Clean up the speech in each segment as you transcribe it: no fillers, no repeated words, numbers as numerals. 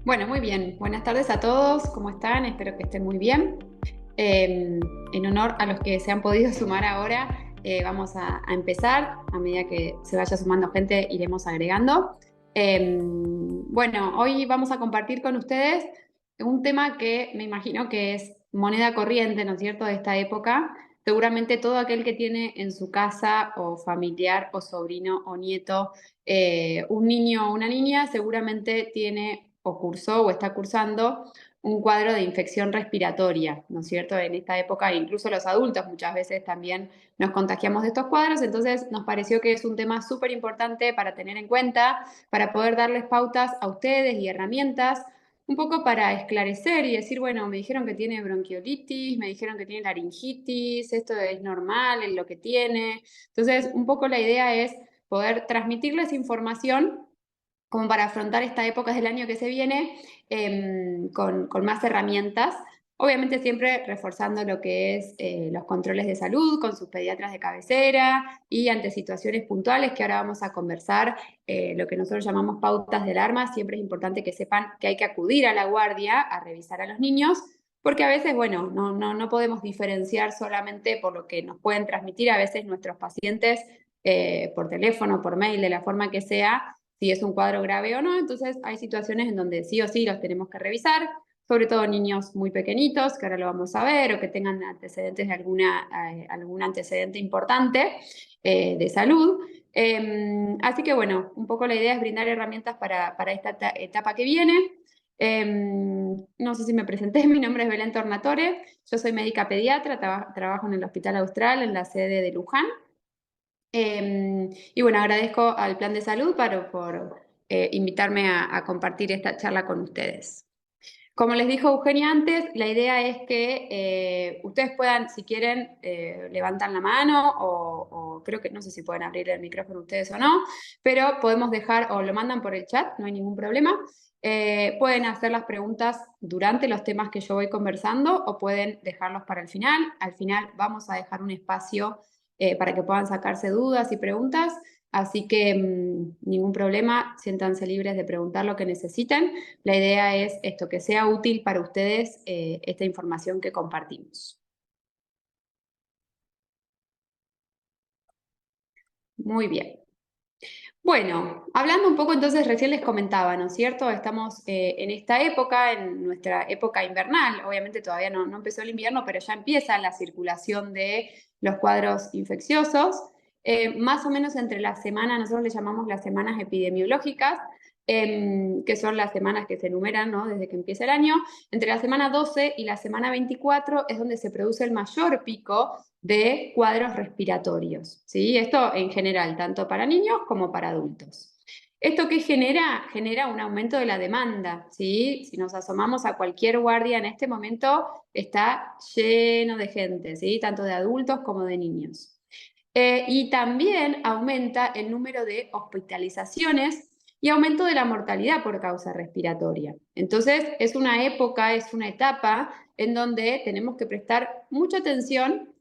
Bueno, muy bien. Buenas tardes a todos. ¿Cómo están? Espero que estén muy bien. En honor a los que se han podido sumar ahora, vamos a empezar. A medida que se vaya sumando gente, iremos agregando. Bueno, hoy vamos a compartir con ustedes un tema que me imagino que es moneda corriente, ¿no es cierto?, de esta época. Seguramente todo aquel que tiene en su casa o familiar o sobrino o nieto un niño o una niña seguramente tiene o cursó o está cursando un cuadro de infección respiratoria, ¿no es cierto? En esta época, incluso los adultos muchas veces también nos contagiamos de estos cuadros, entonces nos pareció que es un tema súper importante para tener en cuenta, para poder darles pautas a ustedes y herramientas, un poco para esclarecer y decir, bueno, me dijeron que tiene bronquiolitis, me dijeron que tiene laringitis, esto es normal, es lo que tiene. Entonces, un poco la idea es poder transmitirles información como para afrontar esta época del año que se viene con más herramientas. Obviamente siempre reforzando lo que es los controles de salud con sus pediatras de cabecera y ante situaciones puntuales que ahora vamos a conversar, lo que nosotros llamamos pautas de alarma. Siempre es importante que sepan que hay que acudir a la guardia a revisar a los niños, porque a veces, bueno, no podemos diferenciar solamente por lo que nos pueden transmitir a veces nuestros pacientes por teléfono, por mail, de la forma que sea, si es un cuadro grave o no. Entonces hay situaciones en donde sí o sí los tenemos que revisar, sobre todo niños muy pequeñitos, que ahora lo vamos a ver, o que tengan antecedentes de algún antecedente importante de salud. Así que bueno, un poco la idea es brindar herramientas para esta etapa que viene. No sé si me presenté, mi nombre es Belén Tornatore, yo soy médica pediatra, trabajo en el Hospital Austral, en la sede de Luján. Y bueno, agradezco al Plan de Salud por invitarme a compartir esta charla con ustedes. Como les dijo Eugenia antes, la idea es que ustedes puedan, si quieren, levantan la mano o creo que no sé si pueden abrir el micrófono ustedes o no, pero podemos dejar o lo mandan por el chat, no hay ningún problema. Pueden hacer las preguntas durante los temas que yo voy conversando o pueden dejarlos para el final. Al final vamos a dejar un espacio para que puedan sacarse dudas y preguntas. Así que ningún problema, siéntanse libres de preguntar lo que necesiten. La idea es esto, que sea útil para ustedes esta información que compartimos. Muy bien. Bueno, hablando un poco entonces, recién les comentaba, ¿no es cierto? Estamos en esta época, en nuestra época invernal. Obviamente todavía no empezó el invierno, pero ya empieza la circulación de los cuadros infecciosos. Más o menos entre la semana, nosotros le llamamos las semanas epidemiológicas, que son las semanas que se enumeran, ¿no?, desde que empieza el año. Entre la semana 12 y la semana 24 es donde se produce el mayor pico de cuadros respiratorios, ¿sí? Esto en general, tanto para niños como para adultos. ¿Esto qué genera? Genera un aumento de la demanda, ¿sí? Si nos asomamos a cualquier guardia en este momento, está lleno de gente, ¿sí? Tanto de adultos como de niños. Y también aumenta el número de hospitalizaciones y aumento de la mortalidad por causa respiratoria. Entonces, es una época, es una etapa en donde tenemos que prestar mucha atención,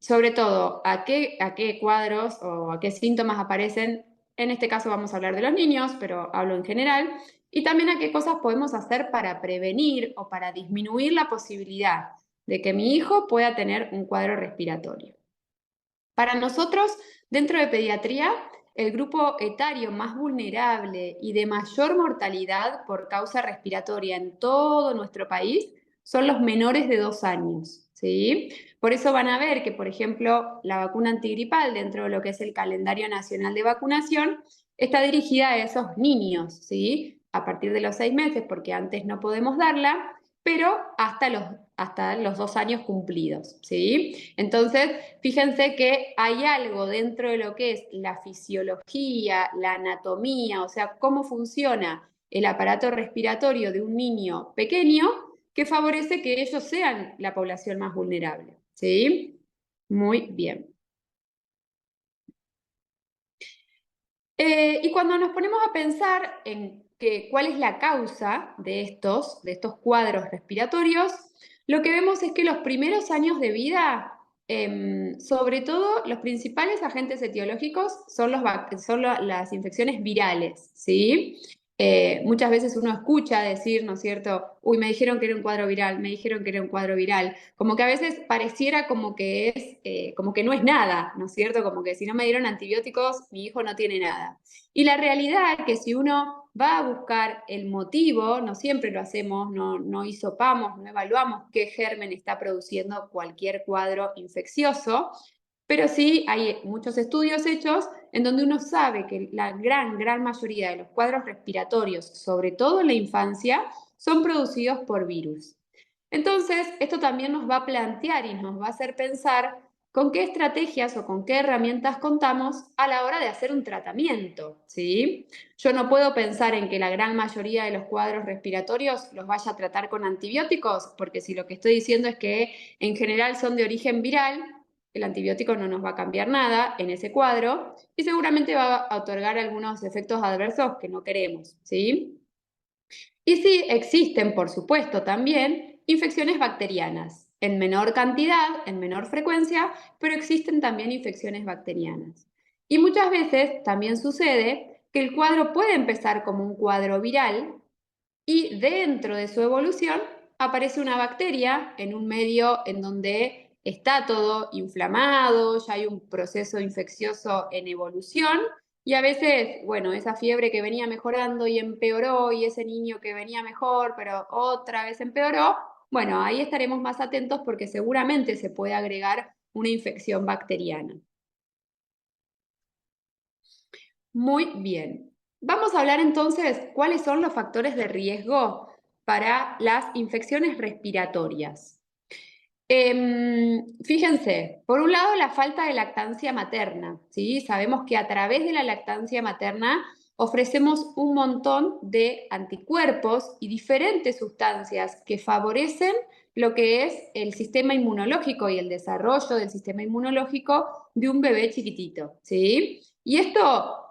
sobre todo a qué cuadros o a qué síntomas aparecen. En este caso vamos a hablar de los niños, pero hablo en general, y también a qué cosas podemos hacer para prevenir o para disminuir la posibilidad de que mi hijo pueda tener un cuadro respiratorio. Para nosotros, dentro de pediatría, el grupo etario más vulnerable y de mayor mortalidad por causa respiratoria en todo nuestro país son los menores de 2 años, ¿sí? Por eso van a ver que, por ejemplo, la vacuna antigripal dentro de lo que es el calendario nacional de vacunación está dirigida a esos niños, ¿sí? A partir de los 6 meses, porque antes no podemos darla, pero hasta los 2 años cumplidos, ¿sí? Entonces, fíjense que hay algo dentro de lo que es la fisiología, la anatomía, o sea, cómo funciona el aparato respiratorio de un niño pequeño que favorece que ellos sean la población más vulnerable, ¿sí? Muy bien. Y cuando nos ponemos a pensar en cuál es la causa de estos cuadros respiratorios, lo que vemos es que los primeros años de vida, sobre todo los principales agentes etiológicos son las infecciones virales, ¿sí? Muchas veces uno escucha decir, ¿no es cierto? Uy, me dijeron que era un cuadro viral, me dijeron que era un cuadro viral. Como que a veces pareciera como que como que no es nada, ¿no es cierto? Como que si no me dieron antibióticos, mi hijo no tiene nada. Y la realidad es que si uno va a buscar el motivo, no siempre lo hacemos, no hisopamos, no evaluamos qué germen está produciendo cualquier cuadro infeccioso, pero sí hay muchos estudios hechos en donde uno sabe que la gran mayoría de los cuadros respiratorios, sobre todo en la infancia, son producidos por virus. Entonces, esto también nos va a plantear y nos va a hacer pensar con qué estrategias o con qué herramientas contamos a la hora de hacer un tratamiento, ¿sí? Yo no puedo pensar en que la gran mayoría de los cuadros respiratorios los vaya a tratar con antibióticos, porque si lo que estoy diciendo es que en general son de origen viral, el antibiótico no nos va a cambiar nada en ese cuadro y seguramente va a otorgar algunos efectos adversos que no queremos, ¿sí? Y sí, existen, por supuesto, también infecciones bacterianas, en menor cantidad, en menor frecuencia, pero existen también infecciones bacterianas. Y muchas veces también sucede que el cuadro puede empezar como un cuadro viral y dentro de su evolución aparece una bacteria en un medio en donde está todo inflamado, ya hay un proceso infeccioso en evolución y a veces, bueno, esa fiebre que venía mejorando y empeoró y ese niño que venía mejor pero otra vez empeoró, bueno, ahí estaremos más atentos porque seguramente se puede agregar una infección bacteriana. Muy bien. Vamos a hablar entonces cuáles son los factores de riesgo para las infecciones respiratorias. Fíjense, por un lado la falta de lactancia materna, ¿sí? Sabemos que a través de la lactancia materna ofrecemos un montón de anticuerpos y diferentes sustancias que favorecen lo que es el sistema inmunológico y el desarrollo del sistema inmunológico de un bebé chiquitito, ¿sí? Y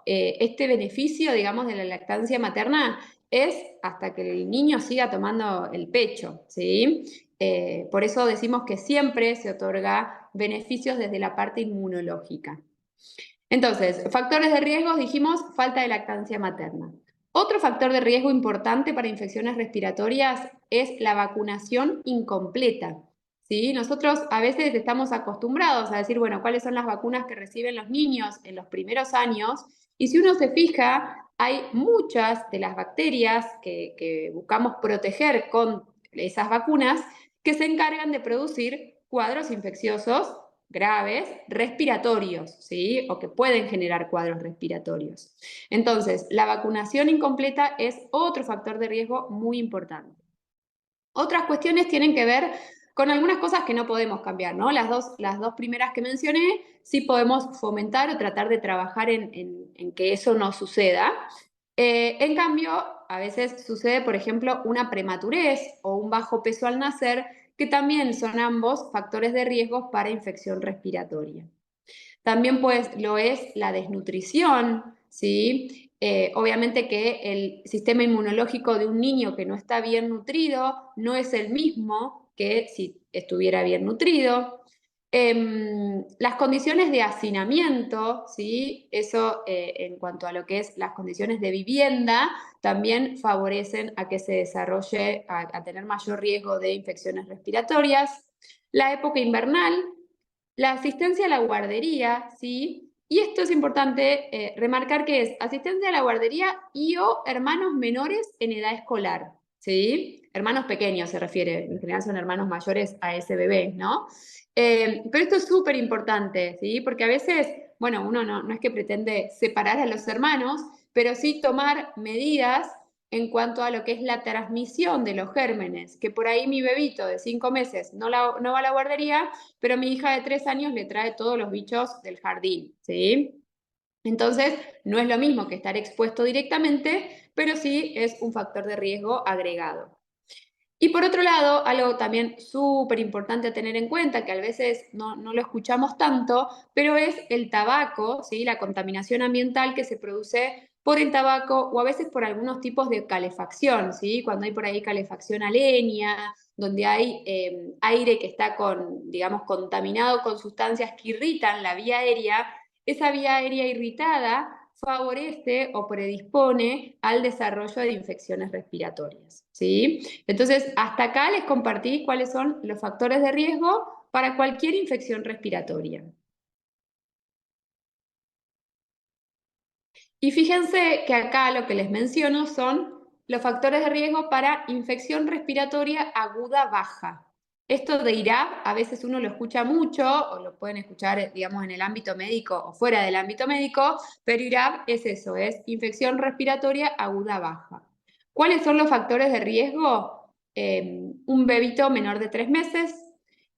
este beneficio, digamos, de la lactancia materna es hasta que el niño siga tomando el pecho, ¿sí? Por eso decimos que siempre se otorga beneficios desde la parte inmunológica. Entonces, factores de riesgo, dijimos, falta de lactancia materna. Otro factor de riesgo importante para infecciones respiratorias es la vacunación incompleta. ¿Sí? Nosotros a veces estamos acostumbrados a decir, bueno, ¿cuáles son las vacunas que reciben los niños en los primeros años? Y si uno se fija, hay muchas de las bacterias que buscamos proteger con esas vacunas que se encargan de producir cuadros infecciosos graves respiratorios, ¿sí? O que pueden generar cuadros respiratorios. Entonces, la vacunación incompleta es otro factor de riesgo muy importante. Otras cuestiones tienen que ver con algunas cosas que no podemos cambiar, ¿no? Las dos primeras que mencioné, sí podemos fomentar o tratar de trabajar en que eso no suceda. En cambio, a veces sucede, por ejemplo, una prematurez o un bajo peso al nacer, que también son ambos factores de riesgo para infección respiratoria. También pues lo es la desnutrición, ¿sí? Obviamente que el sistema inmunológico de un niño que no está bien nutrido no es el mismo que si estuviera bien nutrido. Las condiciones de hacinamiento, ¿sí? Eso en cuanto a lo que es las condiciones de vivienda, también favorecen a que se desarrolle, a tener mayor riesgo de infecciones respiratorias. La época invernal, la asistencia a la guardería, ¿sí? Y esto es importante remarcar que es asistencia a la guardería y o hermanos menores en edad escolar, ¿sí? Hermanos pequeños se refiere, en general son hermanos mayores a ese bebé, ¿no? Pero esto es súper importante, ¿sí? Porque a veces, bueno, uno no es que pretende separar a los hermanos, pero sí tomar medidas en cuanto a lo que es la transmisión de los gérmenes, que por ahí mi bebito de 5 meses no va a la guardería, pero mi hija de 3 años le trae todos los bichos del jardín, ¿sí? Entonces, no es lo mismo que estar expuesto directamente, pero sí es un factor de riesgo agregado. Y por otro lado, algo también súper importante a tener en cuenta, que a veces no lo escuchamos tanto, pero es el tabaco, ¿sí? La contaminación ambiental que se produce por el tabaco o a veces por algunos tipos de calefacción, ¿sí? Cuando hay por ahí calefacción a leña, donde hay aire que está digamos, contaminado con sustancias que irritan la vía aérea, esa vía aérea irritada favorece o predispone al desarrollo de infecciones respiratorias, ¿sí? Entonces, hasta acá les compartí cuáles son los factores de riesgo para cualquier infección respiratoria. Y fíjense que acá lo que les menciono son los factores de riesgo para infección respiratoria aguda baja. Esto de IRAP a veces uno lo escucha mucho o lo pueden escuchar, digamos, en el ámbito médico o fuera del ámbito médico, pero IRAP es eso, es infección respiratoria aguda baja. ¿Cuáles son los factores de riesgo? Un bebito menor de 3 meses,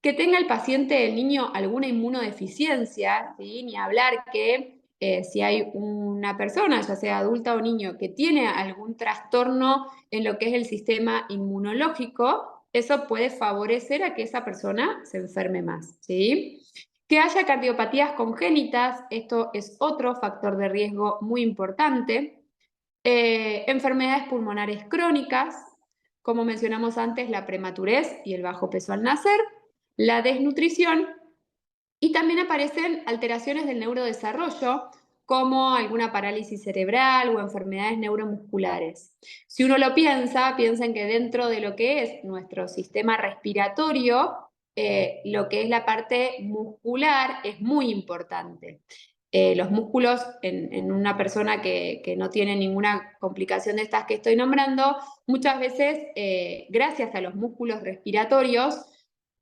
que tenga el paciente, el niño, alguna inmunodeficiencia, ¿sí? Ni hablar que si hay una persona, ya sea adulta o niño, que tiene algún trastorno en lo que es el sistema inmunológico, eso puede favorecer a que esa persona se enferme más, ¿sí? Que haya cardiopatías congénitas, esto es otro factor de riesgo muy importante. Enfermedades pulmonares crónicas, como mencionamos antes, la prematurez y el bajo peso al nacer, la desnutrición, y también aparecen alteraciones del neurodesarrollo, como alguna parálisis cerebral o enfermedades neuromusculares. Si uno lo piensa, piensen que dentro de lo que es nuestro sistema respiratorio, lo que es la parte muscular es muy importante. Los músculos en una persona que no tiene ninguna complicación de estas que estoy nombrando, muchas veces, gracias a los músculos respiratorios,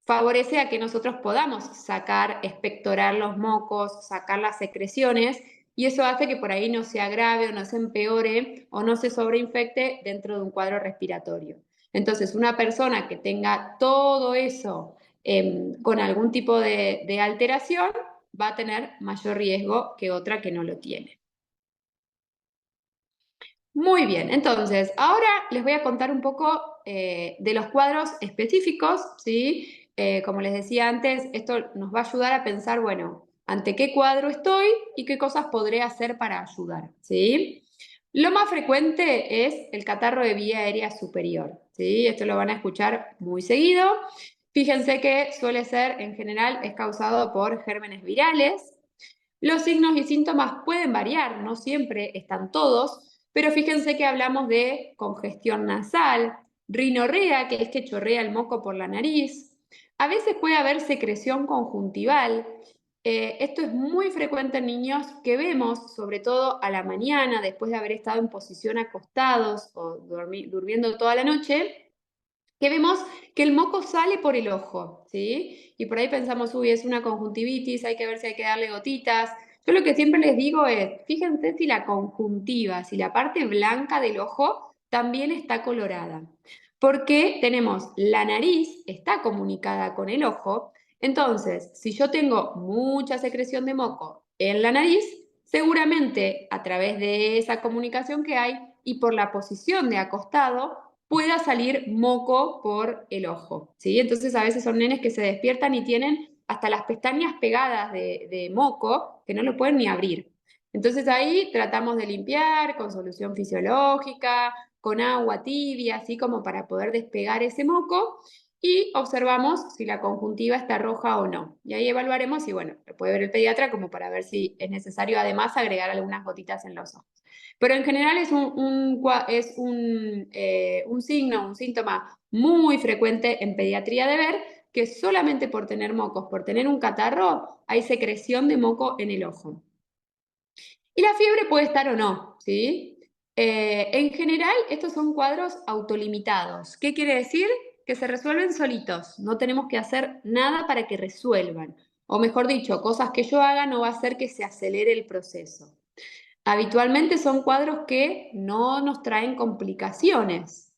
favorece a que nosotros podamos sacar, expectorar los mocos, sacar las secreciones, y eso hace que por ahí no se agrave o no se empeore o no se sobreinfecte dentro de un cuadro respiratorio. Entonces, una persona que tenga todo eso con algún tipo de alteración va a tener mayor riesgo que otra que no lo tiene. Muy bien, entonces, ahora les voy a contar un poco de los cuadros específicos, ¿sí? Como les decía antes, esto nos va a ayudar a pensar, bueno, ante qué cuadro estoy y qué cosas podré hacer para ayudar, ¿sí? Lo más frecuente es el catarro de vía aérea superior, ¿sí? Esto lo van a escuchar muy seguido. Fíjense que suele ser, en general, es causado por gérmenes virales. Los signos y síntomas pueden variar, no siempre están todos, pero fíjense que hablamos de congestión nasal, rinorrea, que es que chorrea el moco por la nariz. A veces puede haber secreción conjuntival. Esto es muy frecuente en niños que vemos, sobre todo a la mañana, después de haber estado en posición acostados o durmiendo toda la noche, que vemos que el moco sale por el ojo, ¿sí? Y por ahí pensamos, uy, es una conjuntivitis, hay que ver si hay que darle gotitas. Yo lo que siempre les digo es, fíjense si la conjuntiva, si la parte blanca del ojo también está colorada. Porque tenemos la nariz, está comunicada con el ojo, entonces, si yo tengo mucha secreción de moco en la nariz, seguramente a través de esa comunicación que hay y por la posición de acostado, pueda salir moco por el ojo, ¿sí? Entonces a veces son nenes que se despiertan y tienen hasta las pestañas pegadas de moco que no lo pueden ni abrir. Entonces ahí tratamos de limpiar con solución fisiológica, con agua tibia, así como para poder despegar ese moco y observamos si la conjuntiva está roja o no. Y ahí evaluaremos y bueno, lo puede ver el pediatra como para ver si es necesario además agregar algunas gotitas en los ojos. Pero en general es un signo, un síntoma muy frecuente en pediatría de ver que solamente por tener mocos, por tener un catarro, hay secreción de moco en el ojo. Y la fiebre puede estar o no, ¿sí? En general, estos son cuadros autolimitados. ¿Qué quiere decir? Que se resuelven solitos. No tenemos que hacer nada para que resuelvan. O mejor dicho, cosas que yo haga no va a hacer que se acelere el proceso. Habitualmente son cuadros que no nos traen complicaciones.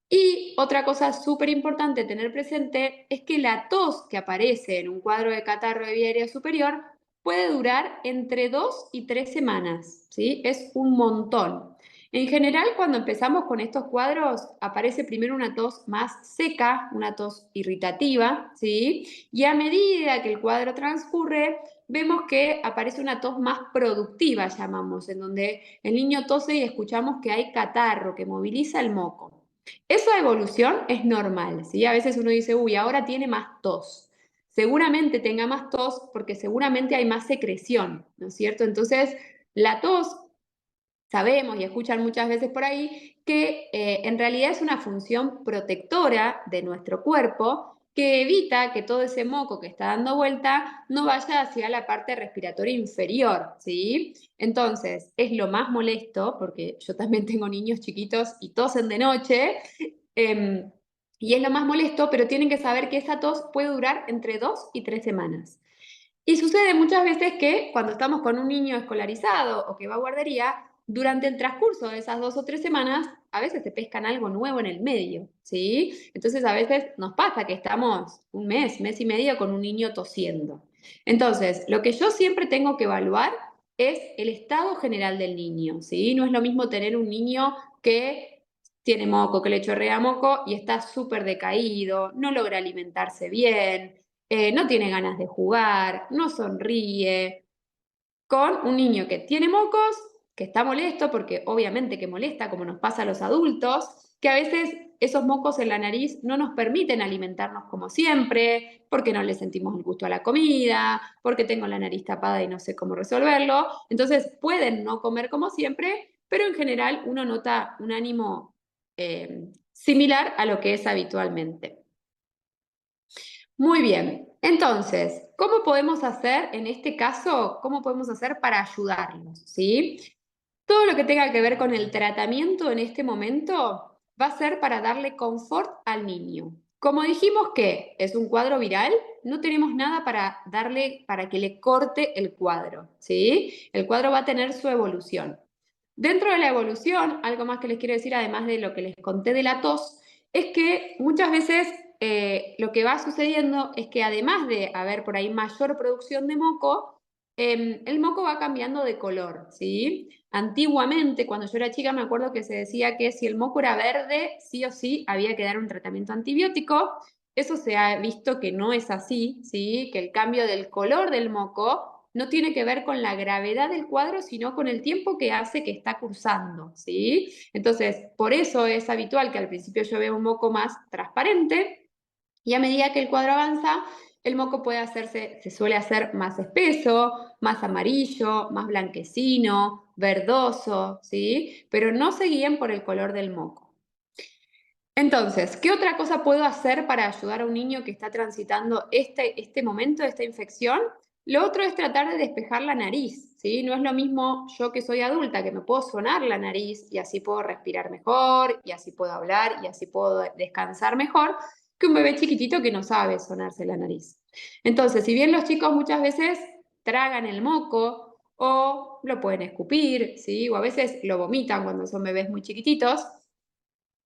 Y otra cosa súper importante tener presente es que la tos que aparece en un cuadro de catarro de vía aérea superior puede durar entre 2 y 3 semanas, ¿sí? Es un montón. En general, cuando empezamos con estos cuadros, aparece primero una tos más seca, una tos irritativa, ¿sí? Y a medida que el cuadro transcurre, vemos que aparece una tos más productiva, llamamos, en donde el niño tose y escuchamos que hay catarro, que moviliza el moco. Esa evolución es normal, ¿sí? A veces uno dice, uy, ahora tiene más tos. Seguramente tenga más tos porque seguramente hay más secreción, ¿no es cierto? Entonces, la tos sabemos y escuchan muchas veces por ahí que en realidad es una función protectora de nuestro cuerpo que evita que todo ese moco que está dando vuelta no vaya hacia la parte respiratoria inferior, ¿sí? Entonces, es lo más molesto, porque yo también tengo niños chiquitos y tosen de noche, eh, y es lo más molesto, pero tienen que saber que esa tos puede durar entre 2 y 3 semanas. Y sucede muchas veces que cuando estamos con un niño escolarizado o que va a guardería, durante el transcurso de esas 2 o 3 semanas, a veces se pescan algo nuevo en el medio, ¿sí? Entonces a veces nos pasa que estamos un mes, mes y medio con un niño tosiendo. Entonces, lo que yo siempre tengo que evaluar es el estado general del niño, ¿sí? No es lo mismo tener un niño que tiene moco, que le chorrea moco y está súper decaído, no logra alimentarse bien, no tiene ganas de jugar, no sonríe, con un niño que tiene mocos, que está molesto, porque obviamente que molesta, como nos pasa a los adultos, que a veces esos mocos en la nariz no nos permiten alimentarnos como siempre, porque no le sentimos el gusto a la comida, porque tengo la nariz tapada y no sé cómo resolverlo. Entonces pueden no comer como siempre, pero en general uno nota un ánimo similar a lo que es habitualmente. Muy bien. Entonces, ¿cómo podemos hacer en este caso? ¿Cómo podemos hacer para ayudarlos? ¿Sí? Todo lo que tenga que ver con el tratamiento en este momento va a ser para darle confort al niño. Como dijimos que es un cuadro viral, no tenemos nada para darle, para que le corte el cuadro, ¿sí? El cuadro va a tener su evolución. Dentro de la evolución, algo más que les quiero decir, además de lo que les conté de la tos, es que muchas veces lo que va sucediendo es que además de haber por ahí mayor producción de moco, el moco va cambiando de color, ¿sí? Antiguamente, cuando yo era chica, me acuerdo que se decía que si el moco era verde, sí o sí había que dar un tratamiento antibiótico. Eso se ha visto que no es así, ¿sí? Que el cambio del color del moco no tiene que ver con la gravedad del cuadro, sino con el tiempo que hace que está cursando, ¿sí? Entonces, por eso es habitual que al principio yo vea un moco más transparente y a medida que el cuadro avanza, el moco puede hacerse, se suele hacer más espeso, más amarillo, más blanquecino, verdoso, ¿sí? Pero no se guíen por el color del moco. Entonces, ¿qué otra cosa puedo hacer para ayudar a un niño que está transitando este momento, esta infección? Lo otro es tratar de despejar la nariz, ¿sí? No es lo mismo yo que soy adulta, que me puedo sonar la nariz y así puedo respirar mejor, y así puedo hablar, y así puedo descansar mejor, que un bebé chiquitito que no sabe sonarse la nariz. Entonces, si bien los chicos muchas veces tragan el moco o lo pueden escupir, ¿sí? O a veces lo vomitan cuando son bebés muy chiquititos,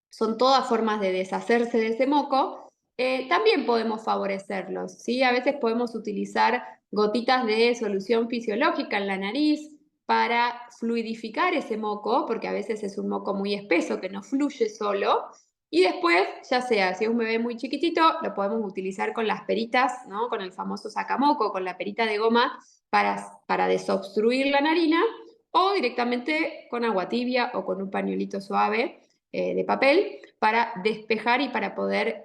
son todas formas de deshacerse de ese moco, también podemos favorecerlos, ¿sí? A veces podemos utilizar gotitas de solución fisiológica en la nariz para fluidificar ese moco, porque a veces es un moco muy espeso que no fluye solo. Y después, ya sea, si es un bebé muy chiquitito, lo podemos utilizar con las peritas, ¿no? Con el famoso sacamoco, con la perita de goma para desobstruir la narina, o directamente con agua tibia o con un pañuelito suave de papel para despejar y para poder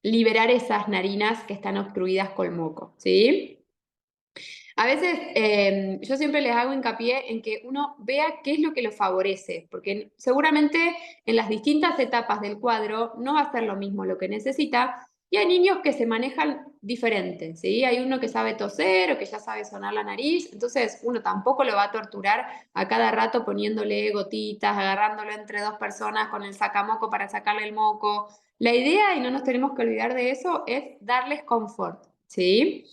liberar esas narinas que están obstruidas con moco, ¿sí? A veces yo siempre les hago hincapié en que uno vea qué es lo que lo favorece, porque seguramente en las distintas etapas del cuadro no va a ser lo mismo lo que necesita, y hay niños que se manejan diferente, ¿sí? Hay uno que sabe toser o que ya sabe sonar la nariz, entonces uno tampoco lo va a torturar a cada rato poniéndole gotitas, agarrándolo entre dos personas con el sacamoco para sacarle el moco. La idea, y no nos tenemos que olvidar de eso, es darles confort, ¿sí?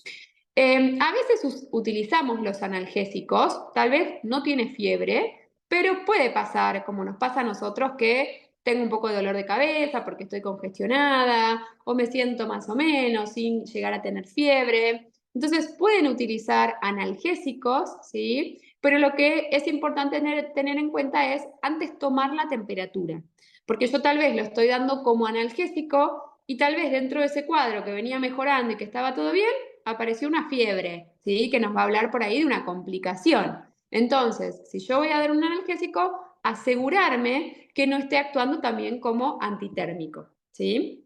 A veces utilizamos los analgésicos, tal vez no tiene fiebre, pero puede pasar, como nos pasa a nosotros, que tengo un poco de dolor de cabeza porque estoy congestionada o me siento más o menos sin llegar a tener fiebre. Entonces pueden utilizar analgésicos, ¿sí? Pero lo que es importante tener en cuenta es antes tomar la temperatura, porque yo tal vez lo estoy dando como analgésico y tal vez dentro de ese cuadro que venía mejorando y que estaba todo bien, apareció una fiebre, ¿sí? Que nos va a hablar por ahí de una complicación. Entonces, si yo voy a dar un analgésico, asegurarme que no esté actuando también como antitérmico, ¿sí?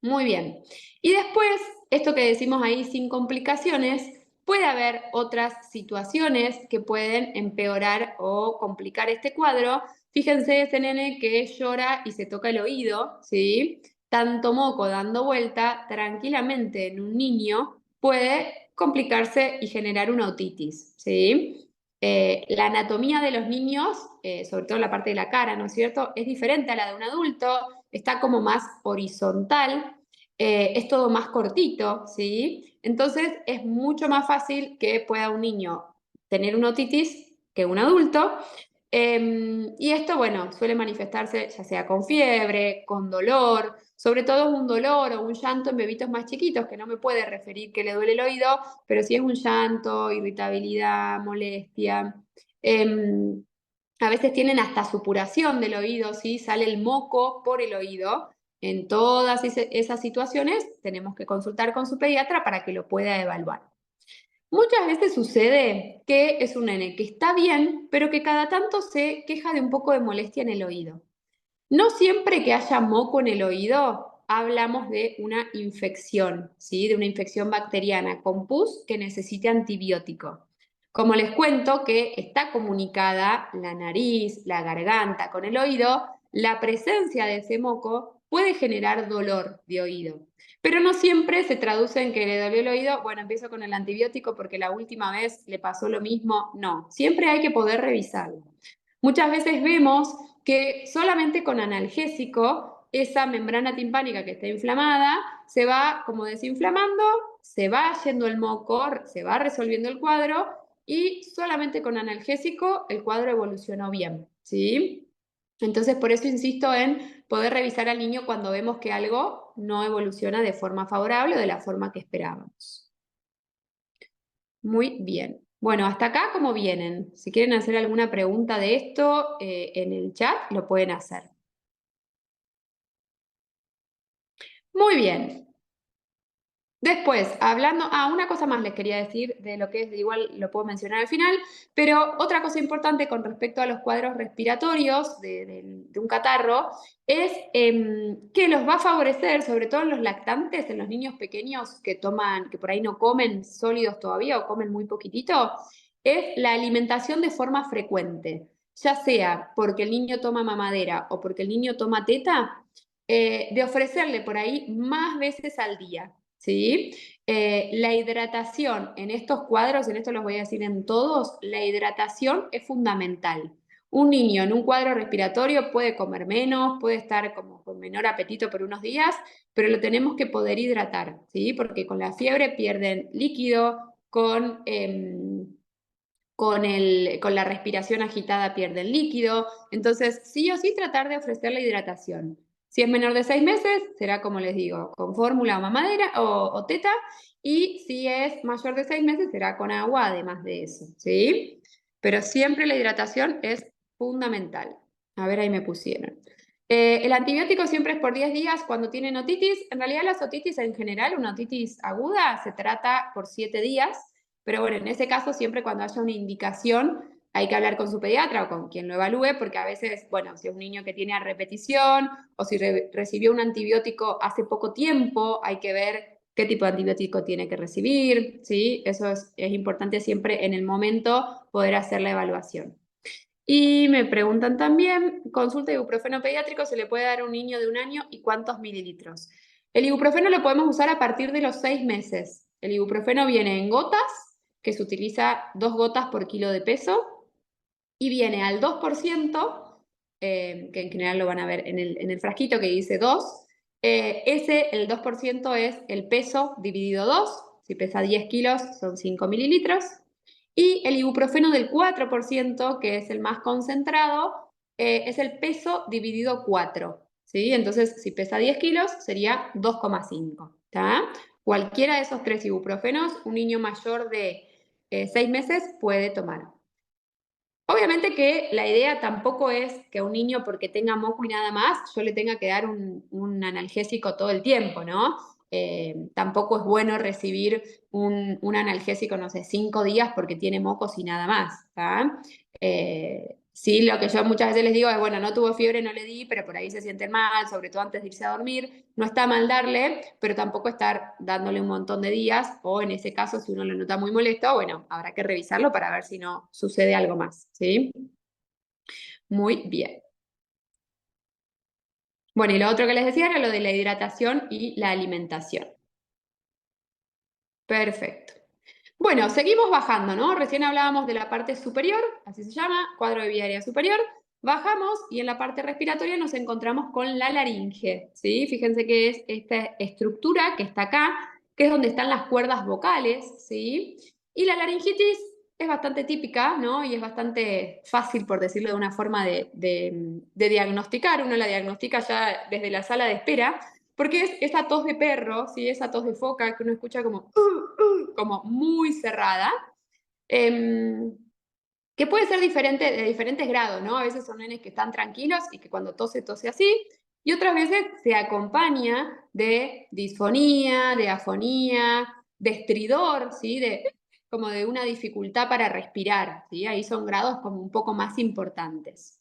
Muy bien. Y después, esto que decimos ahí sin complicaciones, puede haber otras situaciones que pueden empeorar o complicar este cuadro. Fíjense ese nene que llora y se toca el oído, ¿sí? Tanto moco dando vuelta tranquilamente en un niño puede complicarse y generar una otitis, ¿sí? La anatomía de los niños, sobre todo la parte de la cara, ¿no es cierto?, es diferente a la de un adulto, está como más horizontal, es todo más cortito, ¿sí? Entonces es mucho más fácil que pueda un niño tener una otitis que un adulto. Y esto, bueno, suele manifestarse ya sea con fiebre, con dolor, sobre todo un dolor o un llanto en bebitos más chiquitos, que no me puede referir que le duele el oído, pero si es un llanto, irritabilidad, molestia. Em, a veces tienen hasta supuración del oído, ¿sí? Sale el moco por el oído. En todas esas situaciones tenemos que consultar con su pediatra para que lo pueda evaluar. Muchas veces sucede que es un nene que está bien, pero que cada tanto se queja de un poco de molestia en el oído. No siempre que haya moco en el oído hablamos de una infección, ¿sí? De una infección bacteriana con pus que necesite antibiótico. Como les cuento que está comunicada la nariz, la garganta con el oído, la presencia de ese moco puede generar dolor de oído. Pero no siempre se traduce en que le dolió el oído, bueno, empiezo con el antibiótico porque la última vez le pasó lo mismo. No, siempre hay que poder revisarlo. Muchas veces vemos que solamente con analgésico esa membrana timpánica que está inflamada se va como desinflamando, se va yendo el moco, se va resolviendo el cuadro y solamente con analgésico el cuadro evolucionó bien, ¿sí? Entonces, por eso insisto en poder revisar al niño cuando vemos que algo no evoluciona de forma favorable o de la forma que esperábamos. Muy bien. Bueno, hasta acá, ¿cómo vienen? Si quieren hacer alguna pregunta de esto en el chat, lo pueden hacer. Muy bien. Después, hablando, una cosa más les quería decir de lo que es, igual lo puedo mencionar al final, pero otra cosa importante con respecto a los cuadros respiratorios de un catarro es que los va a favorecer, sobre todo en los lactantes, en los niños pequeños que toman, que por ahí no comen sólidos todavía o comen muy poquitito, es la alimentación de forma frecuente, ya sea porque el niño toma mamadera o porque el niño toma teta, de ofrecerle por ahí más veces al día. ¿Sí? La hidratación en estos cuadros, en esto los voy a decir en todos, la hidratación es fundamental. Un niño en un cuadro respiratorio puede comer menos, puede estar como con menor apetito por unos días, pero lo tenemos que poder hidratar, ¿sí? Porque con la fiebre pierden líquido, con la respiración agitada pierden líquido, entonces sí o sí tratar de ofrecer la hidratación. Si es menor de 6 meses, será como les digo, con fórmula o mamadera o teta, y si es mayor de 6 meses, será con agua, además de eso, ¿sí? Pero siempre la hidratación es fundamental. A ver, ahí me pusieron. El antibiótico siempre es por 10 días cuando tienen otitis. En realidad las otitis en general, una otitis aguda, se trata por 7 días. Pero bueno, en ese caso, siempre cuando haya una indicación, hay que hablar con su pediatra o con quien lo evalúe, porque a veces, bueno, si es un niño que tiene a repetición o si recibió un antibiótico hace poco tiempo, hay que ver qué tipo de antibiótico tiene que recibir, ¿sí? Eso es importante siempre en el momento poder hacer la evaluación. Y me preguntan también, consulta de ibuprofeno pediátrico, ¿se le puede dar a un niño de 1 año y cuántos mililitros? El ibuprofeno lo podemos usar a partir de los 6 meses. El ibuprofeno viene en gotas, que se utiliza 2 gotas por kilo de peso, y viene al 2%, que en general lo van a ver en el frasquito que dice 2. El 2% es el peso dividido 2. Si pesa 10 kilos, son 5 mililitros. Y el ibuprofeno del 4%, que es el más concentrado, es el peso dividido 4. ¿Sí? Entonces, si pesa 10 kilos, sería 2,5. ¿Tá? Cualquiera de esos 3 ibuprofenos, un niño mayor de 6 meses puede tomar. Obviamente que la idea tampoco es que un niño porque tenga moco y nada más, yo le tenga que dar un analgésico todo el tiempo, ¿no? Tampoco es bueno recibir un analgésico, no sé, 5 días porque tiene mocos y nada más, ¿tá? Sí, lo que yo muchas veces les digo es, bueno, no tuvo fiebre, no le di, pero por ahí se sienten mal, sobre todo antes de irse a dormir. No está mal darle, pero tampoco estar dándole un montón de días, o en ese caso, si uno lo nota muy molesto, bueno, habrá que revisarlo para ver si no sucede algo más, ¿sí? Muy bien. Bueno, y lo otro que les decía era lo de la hidratación y la alimentación. Perfecto. Bueno, seguimos bajando, ¿no? Recién hablábamos de la parte superior, así se llama, cuadro de vía aérea superior. Bajamos y en la parte respiratoria nos encontramos con la laringe, ¿sí? Fíjense que es esta estructura que está acá, que es donde están las cuerdas vocales, ¿sí? Y la laringitis es bastante típica, ¿no? Y es bastante fácil, por decirlo de una forma, de diagnosticar. Uno la diagnostica ya desde la sala de espera, porque es esa tos de perro, ¿sí? Esa tos de foca que uno escucha como muy cerrada, eh, que puede ser diferente, de diferentes grados, ¿no? A veces son nenes que están tranquilos y que cuando tose, tose así, y otras veces se acompaña de disfonía, de afonía, de estridor, ¿sí? Como de una dificultad para respirar, ¿sí? Ahí son grados como un poco más importantes.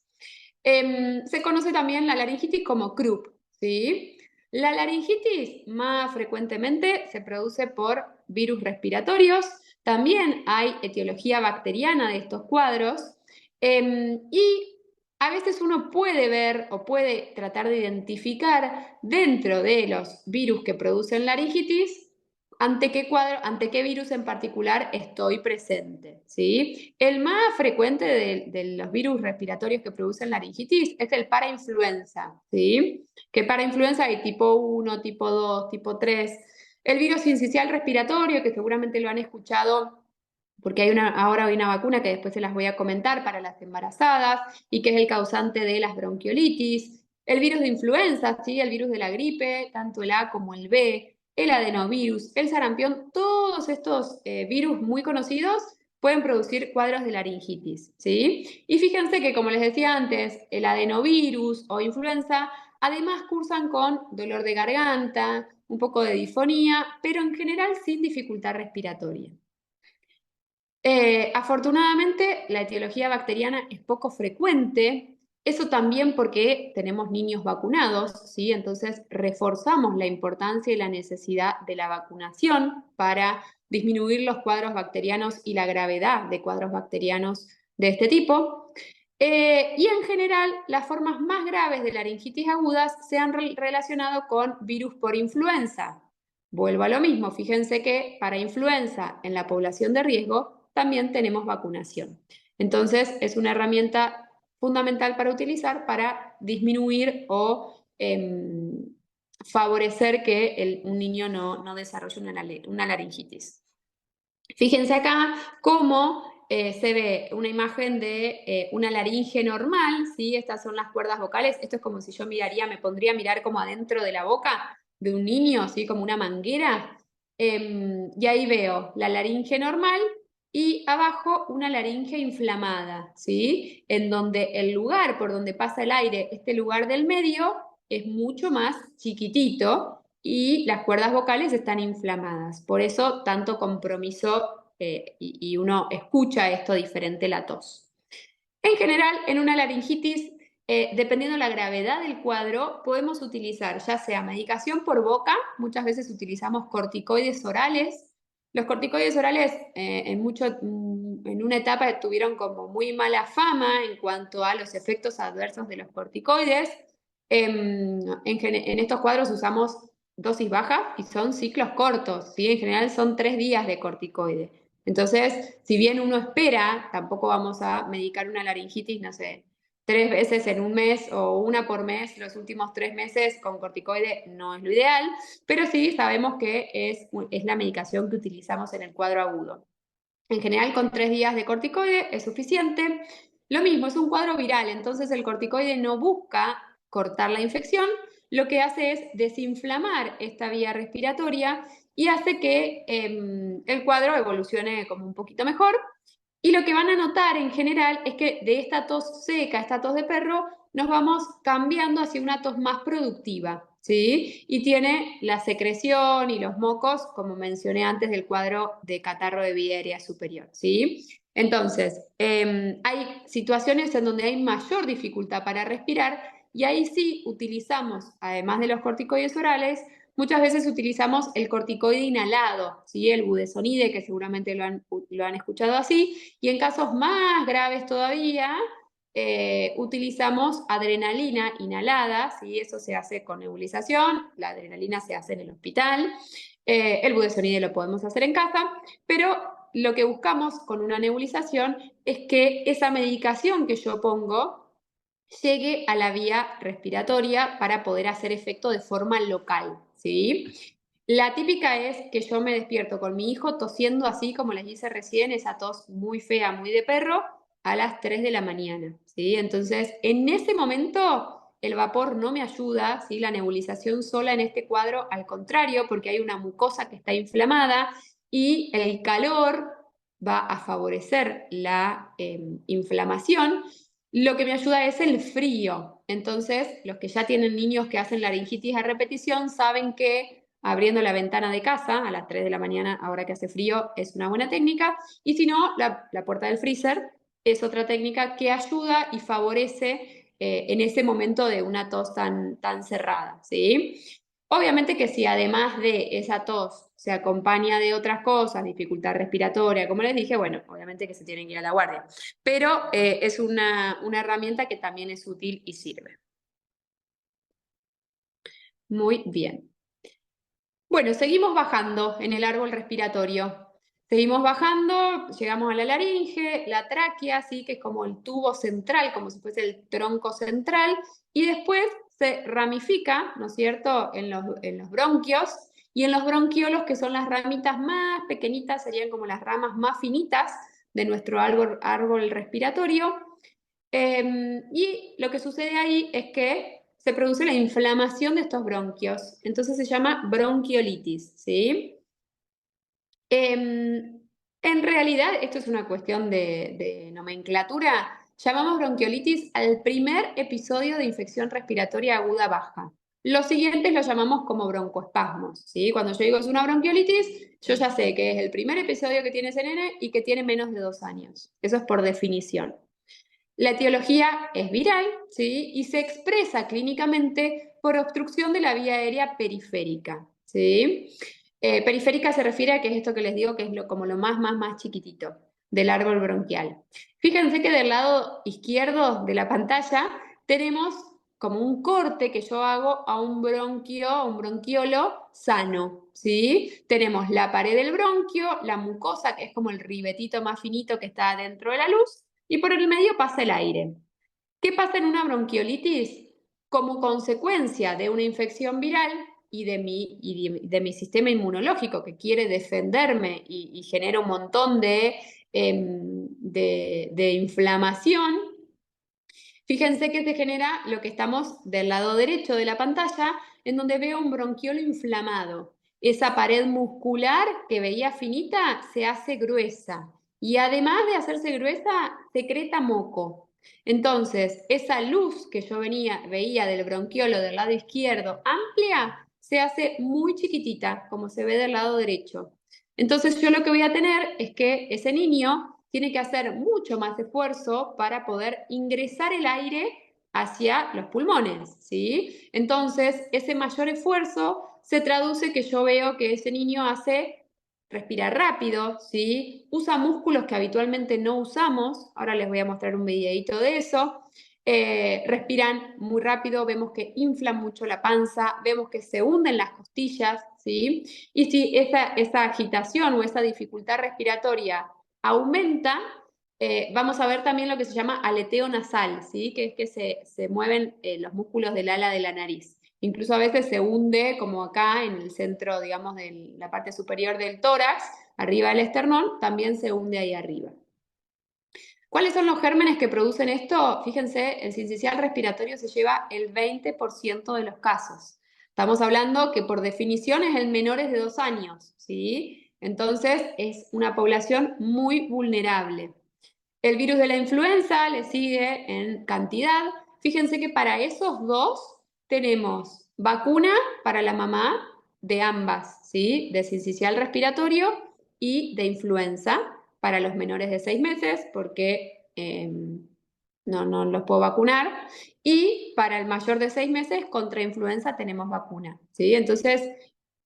Se conoce también la laringitis como croup, ¿sí? La laringitis más frecuentemente se produce por virus respiratorios. También hay etiología bacteriana de estos cuadros. Y a veces uno puede ver o puede tratar de identificar dentro de los virus que producen laringitis ante qué virus en particular estoy presente, ¿sí? El más frecuente de los virus respiratorios que producen laringitis es el parainfluenza, ¿sí? Que parainfluenza hay tipo 1, tipo 2, tipo 3. El virus sincicial respiratorio, que seguramente lo han escuchado porque ahora hay una vacuna que después se las voy a comentar para las embarazadas y que es el causante de las bronquiolitis. El virus de influenza, ¿sí? El virus de la gripe, tanto el A como el B, el adenovirus, el sarampión, todos estos virus muy conocidos pueden producir cuadros de laringitis, ¿sí? Y fíjense que, como les decía antes, el adenovirus o influenza además cursan con dolor de garganta, un poco de disfonía, pero en general sin dificultad respiratoria. Afortunadamente, la etiología bacteriana es poco frecuente, eso también porque tenemos niños vacunados, ¿sí? Entonces reforzamos la importancia y la necesidad de la vacunación para disminuir los cuadros bacterianos y la gravedad de cuadros bacterianos de este tipo. Y en general, las formas más graves de laringitis agudas se han relacionado con virus por influenza. Vuelvo a lo mismo, fíjense que para influenza en la población de riesgo también tenemos vacunación. Entonces, es una herramienta fundamental para utilizar para disminuir o favorecer que un niño no desarrolle una laringitis. Fíjense acá cómo se ve una imagen de una laringe normal, ¿sí? Estas son las cuerdas vocales. Esto es como si yo me pondría a mirar como adentro de la boca de un niño, ¿sí? Como una manguera. Y ahí veo la laringe normal y abajo una laringe inflamada, ¿sí? En donde el lugar por donde pasa el aire, este lugar del medio, es mucho más chiquitito y las cuerdas vocales están inflamadas. Por eso tanto compromiso y uno escucha esto diferente la tos. En general, en una laringitis, dependiendo de la gravedad del cuadro, podemos utilizar ya sea medicación por boca, muchas veces utilizamos corticoides orales. Los corticoides orales en una etapa tuvieron como muy mala fama en cuanto a los efectos adversos de los corticoides. En estos cuadros usamos dosis baja y son ciclos cortos, ¿sí? En general son 3 días de corticoide. Entonces, si bien uno espera, tampoco vamos a medicar una laringitis, no sé, 3 veces en un mes o una por mes los últimos 3 meses con corticoide no es lo ideal, pero sí sabemos que es la medicación que utilizamos en el cuadro agudo. En general, con 3 días de corticoide es suficiente. Lo mismo, es un cuadro viral, entonces el corticoide no busca cortar la infección, lo que hace es desinflamar esta vía respiratoria y hace que el cuadro evolucione como un poquito mejor. Y lo que van a notar en general es que de esta tos seca, esta tos de perro, nos vamos cambiando hacia una tos más productiva, ¿sí? Y tiene la secreción y los mocos, como mencioné antes, del cuadro de catarro de vía aérea superior, ¿sí? Entonces, hay situaciones en donde hay mayor dificultad para respirar y ahí sí utilizamos, además de los corticoides orales, muchas veces utilizamos el corticoide inhalado, ¿sí? El budesonide, que seguramente lo han escuchado así, y en casos más graves todavía, utilizamos adrenalina inhalada, ¿sí? Eso se hace con nebulización, la adrenalina se hace en el hospital, el budesonide lo podemos hacer en casa, pero lo que buscamos con una nebulización es que esa medicación que yo pongo llegue a la vía respiratoria para poder hacer efecto de forma local, ¿sí? La típica es que yo me despierto con mi hijo tosiendo así como les hice recién, esa tos muy fea, muy de perro, a las 3 de la mañana, ¿sí? Entonces, en ese momento el vapor no me ayuda, ¿sí? La nebulización sola en este cuadro, al contrario, porque hay una mucosa que está inflamada y el calor va a favorecer la inflamación. Lo que me ayuda es el frío. Entonces, los que ya tienen niños que hacen laringitis a repetición saben que abriendo la ventana de casa a las 3 de la mañana, ahora que hace frío, es una buena técnica. Y si no, la puerta del freezer es otra técnica que ayuda y favorece en ese momento de una tos tan cerrada, ¿sí? Obviamente que si además de esa tos se acompaña de otras cosas, dificultad respiratoria, como les dije, bueno, obviamente que se tienen que ir a la guardia. Pero es una herramienta que también es útil y sirve. Muy bien. Bueno, seguimos bajando en el árbol respiratorio. Seguimos bajando, llegamos a la laringe, la tráquea, ¿sí? Que es como el tubo central, como si fuese el tronco central, y después se ramifica, ¿no es cierto?, en los bronquios, y en los bronquiolos, que son las ramitas más pequeñitas, serían como las ramas más finitas de nuestro árbol respiratorio. Y lo que sucede ahí es que se produce la inflamación de estos bronquios. Entonces se llama bronquiolitis, ¿sí? En realidad, esto es una cuestión de nomenclatura. Llamamos bronquiolitis al primer episodio de infección respiratoria aguda baja. Los siguientes los llamamos como broncoespasmos, ¿sí? Cuando yo digo es una bronquiolitis, yo ya sé que es el primer episodio que tiene ese nene y que tiene menos de 2 años. Eso es por definición. La etiología es viral, ¿sí? Y se expresa clínicamente por obstrucción de la vía aérea periférica, ¿sí? Periférica se refiere a que es esto que les digo, que es como lo más chiquitito del árbol bronquial. Fíjense que del lado izquierdo de la pantalla tenemos como un corte que yo hago a un bronquio, a un bronquiolo sano, ¿sí? Tenemos la pared del bronquio, la mucosa, que es como el ribetito más finito que está dentro de la luz, y por el medio pasa el aire. ¿Qué pasa en una bronquiolitis? Como consecuencia de una infección viral y de mi sistema inmunológico que quiere defenderme y genera un montón de inflamación, fíjense que se genera lo que estamos del lado derecho de la pantalla, en donde veo un bronquiolo inflamado. Esa pared muscular que veía finita se hace gruesa y además de hacerse gruesa, secreta moco. Entonces, esa luz que yo veía del bronquiolo del lado izquierdo amplia, se hace muy chiquitita, como se ve del lado derecho. Entonces, yo lo que voy a tener es que ese niño tiene que hacer mucho más esfuerzo para poder ingresar el aire hacia los pulmones, ¿sí? Entonces, ese mayor esfuerzo se traduce que yo veo que ese niño respira rápido, ¿sí? Usa músculos que habitualmente no usamos, ahora les voy a mostrar un videito de eso. Respiran muy rápido, vemos que inflan mucho la panza, vemos que se hunden las costillas, ¿sí? Y si esa agitación o esa dificultad respiratoria aumenta, vamos a ver también lo que se llama aleteo nasal, ¿sí? Que es que se mueven los músculos del ala de la nariz. Incluso a veces se hunde, como acá en el centro, digamos, de la parte superior del tórax, arriba del esternón, también se hunde ahí arriba. ¿Cuáles son los gérmenes que producen esto? Fíjense, el sincicial respiratorio se lleva el 20% de los casos. Estamos hablando que por definición es en menores de 2 años, ¿sí? Entonces es una población muy vulnerable. El virus de la influenza le sigue en cantidad. Fíjense que para esos dos tenemos vacuna para la mamá de ambas, ¿sí? De sincicial respiratorio y de influenza. para los menores de 6 meses, porque no los puedo vacunar. Y para el mayor de 6 meses, contra influenza tenemos vacuna, ¿sí? Entonces,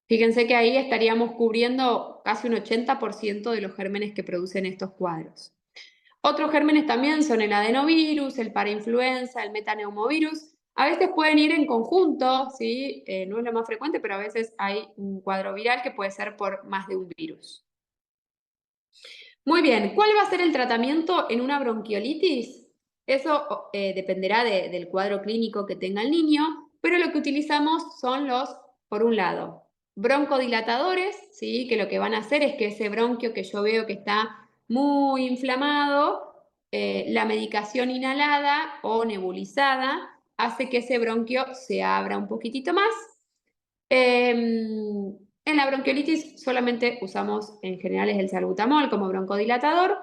fíjense que ahí estaríamos cubriendo casi un 80% de los gérmenes que producen estos cuadros. Otros gérmenes también son el adenovirus, el parainfluenza, el metaneumovirus. A veces pueden ir en conjunto, ¿sí? No es lo más frecuente, pero a veces hay un cuadro viral que puede ser por más de un virus. Muy bien, ¿cuál va a ser el tratamiento en una bronquiolitis? Eso dependerá del cuadro clínico que tenga el niño, pero lo que utilizamos son por un lado, broncodilatadores, ¿sí? Que lo que van a hacer es que ese bronquio que yo veo que está muy inflamado, la medicación inhalada o nebulizada hace que ese bronquio se abra un poquitito más. En la bronquiolitis solamente usamos en general es el salbutamol como broncodilatador.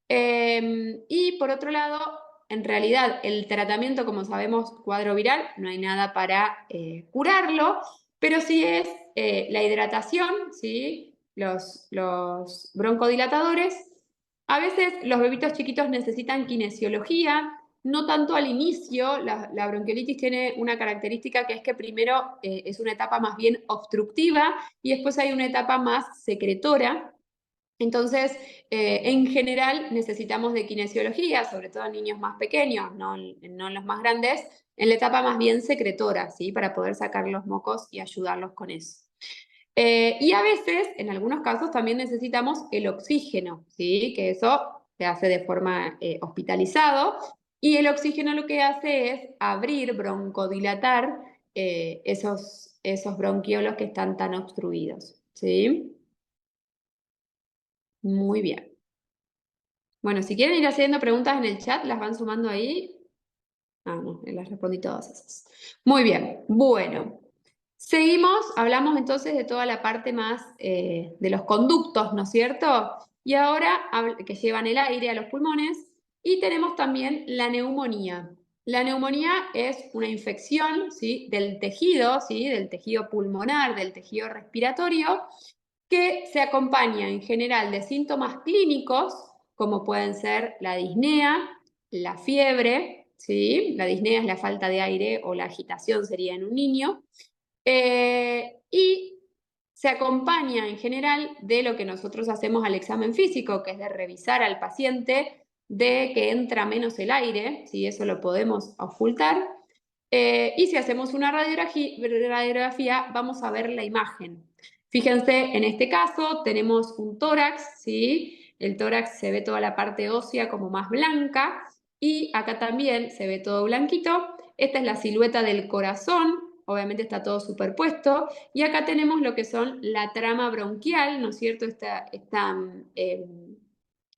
Y por otro lado, en realidad el tratamiento, como sabemos, cuadro viral, no hay nada para curarlo, pero sí es la hidratación, ¿sí? Los broncodilatadores. A veces los bebitos chiquitos necesitan kinesiología, no tanto al inicio. La bronquiolitis tiene una característica que es que primero es una etapa más bien obstructiva y después hay una etapa más secretora. Entonces, en general necesitamos de kinesiología, sobre todo en niños más pequeños, no en los más grandes, en la etapa más bien secretora, ¿sí? Para poder sacar los mocos y ayudarlos con eso. Y a veces, en algunos casos, también necesitamos el oxígeno, ¿sí? Que eso se hace de forma hospitalizado. Y el oxígeno lo que hace es abrir, broncodilatar esos bronquiolos que están tan obstruidos, ¿sí? Muy bien. Bueno, si quieren ir haciendo preguntas en el chat, las van sumando ahí. Ah, no, las respondí todas esas. Muy bien, bueno. Seguimos, hablamos entonces de toda la parte más de los conductos, ¿no es cierto? Y ahora que llevan el aire a los pulmones. Y tenemos también la neumonía. La neumonía es una infección, ¿sí? Del tejido, ¿sí? Del tejido pulmonar, del tejido respiratorio, que se acompaña en general de síntomas clínicos, como pueden ser la disnea, la fiebre, ¿sí? La disnea es la falta de aire o la agitación sería en un niño, y se acompaña en general de lo que nosotros hacemos al examen físico, que es de revisar al paciente de que entra menos el aire, ¿sí? Eso lo podemos ocultar. Y si hacemos una radiografía, vamos a ver la imagen. Fíjense, en este caso tenemos un tórax, ¿sí? El tórax se ve toda la parte ósea como más blanca y acá también se ve todo blanquito. Esta es la silueta del corazón, obviamente está todo superpuesto. Y acá tenemos lo que son la trama bronquial, ¿no es cierto?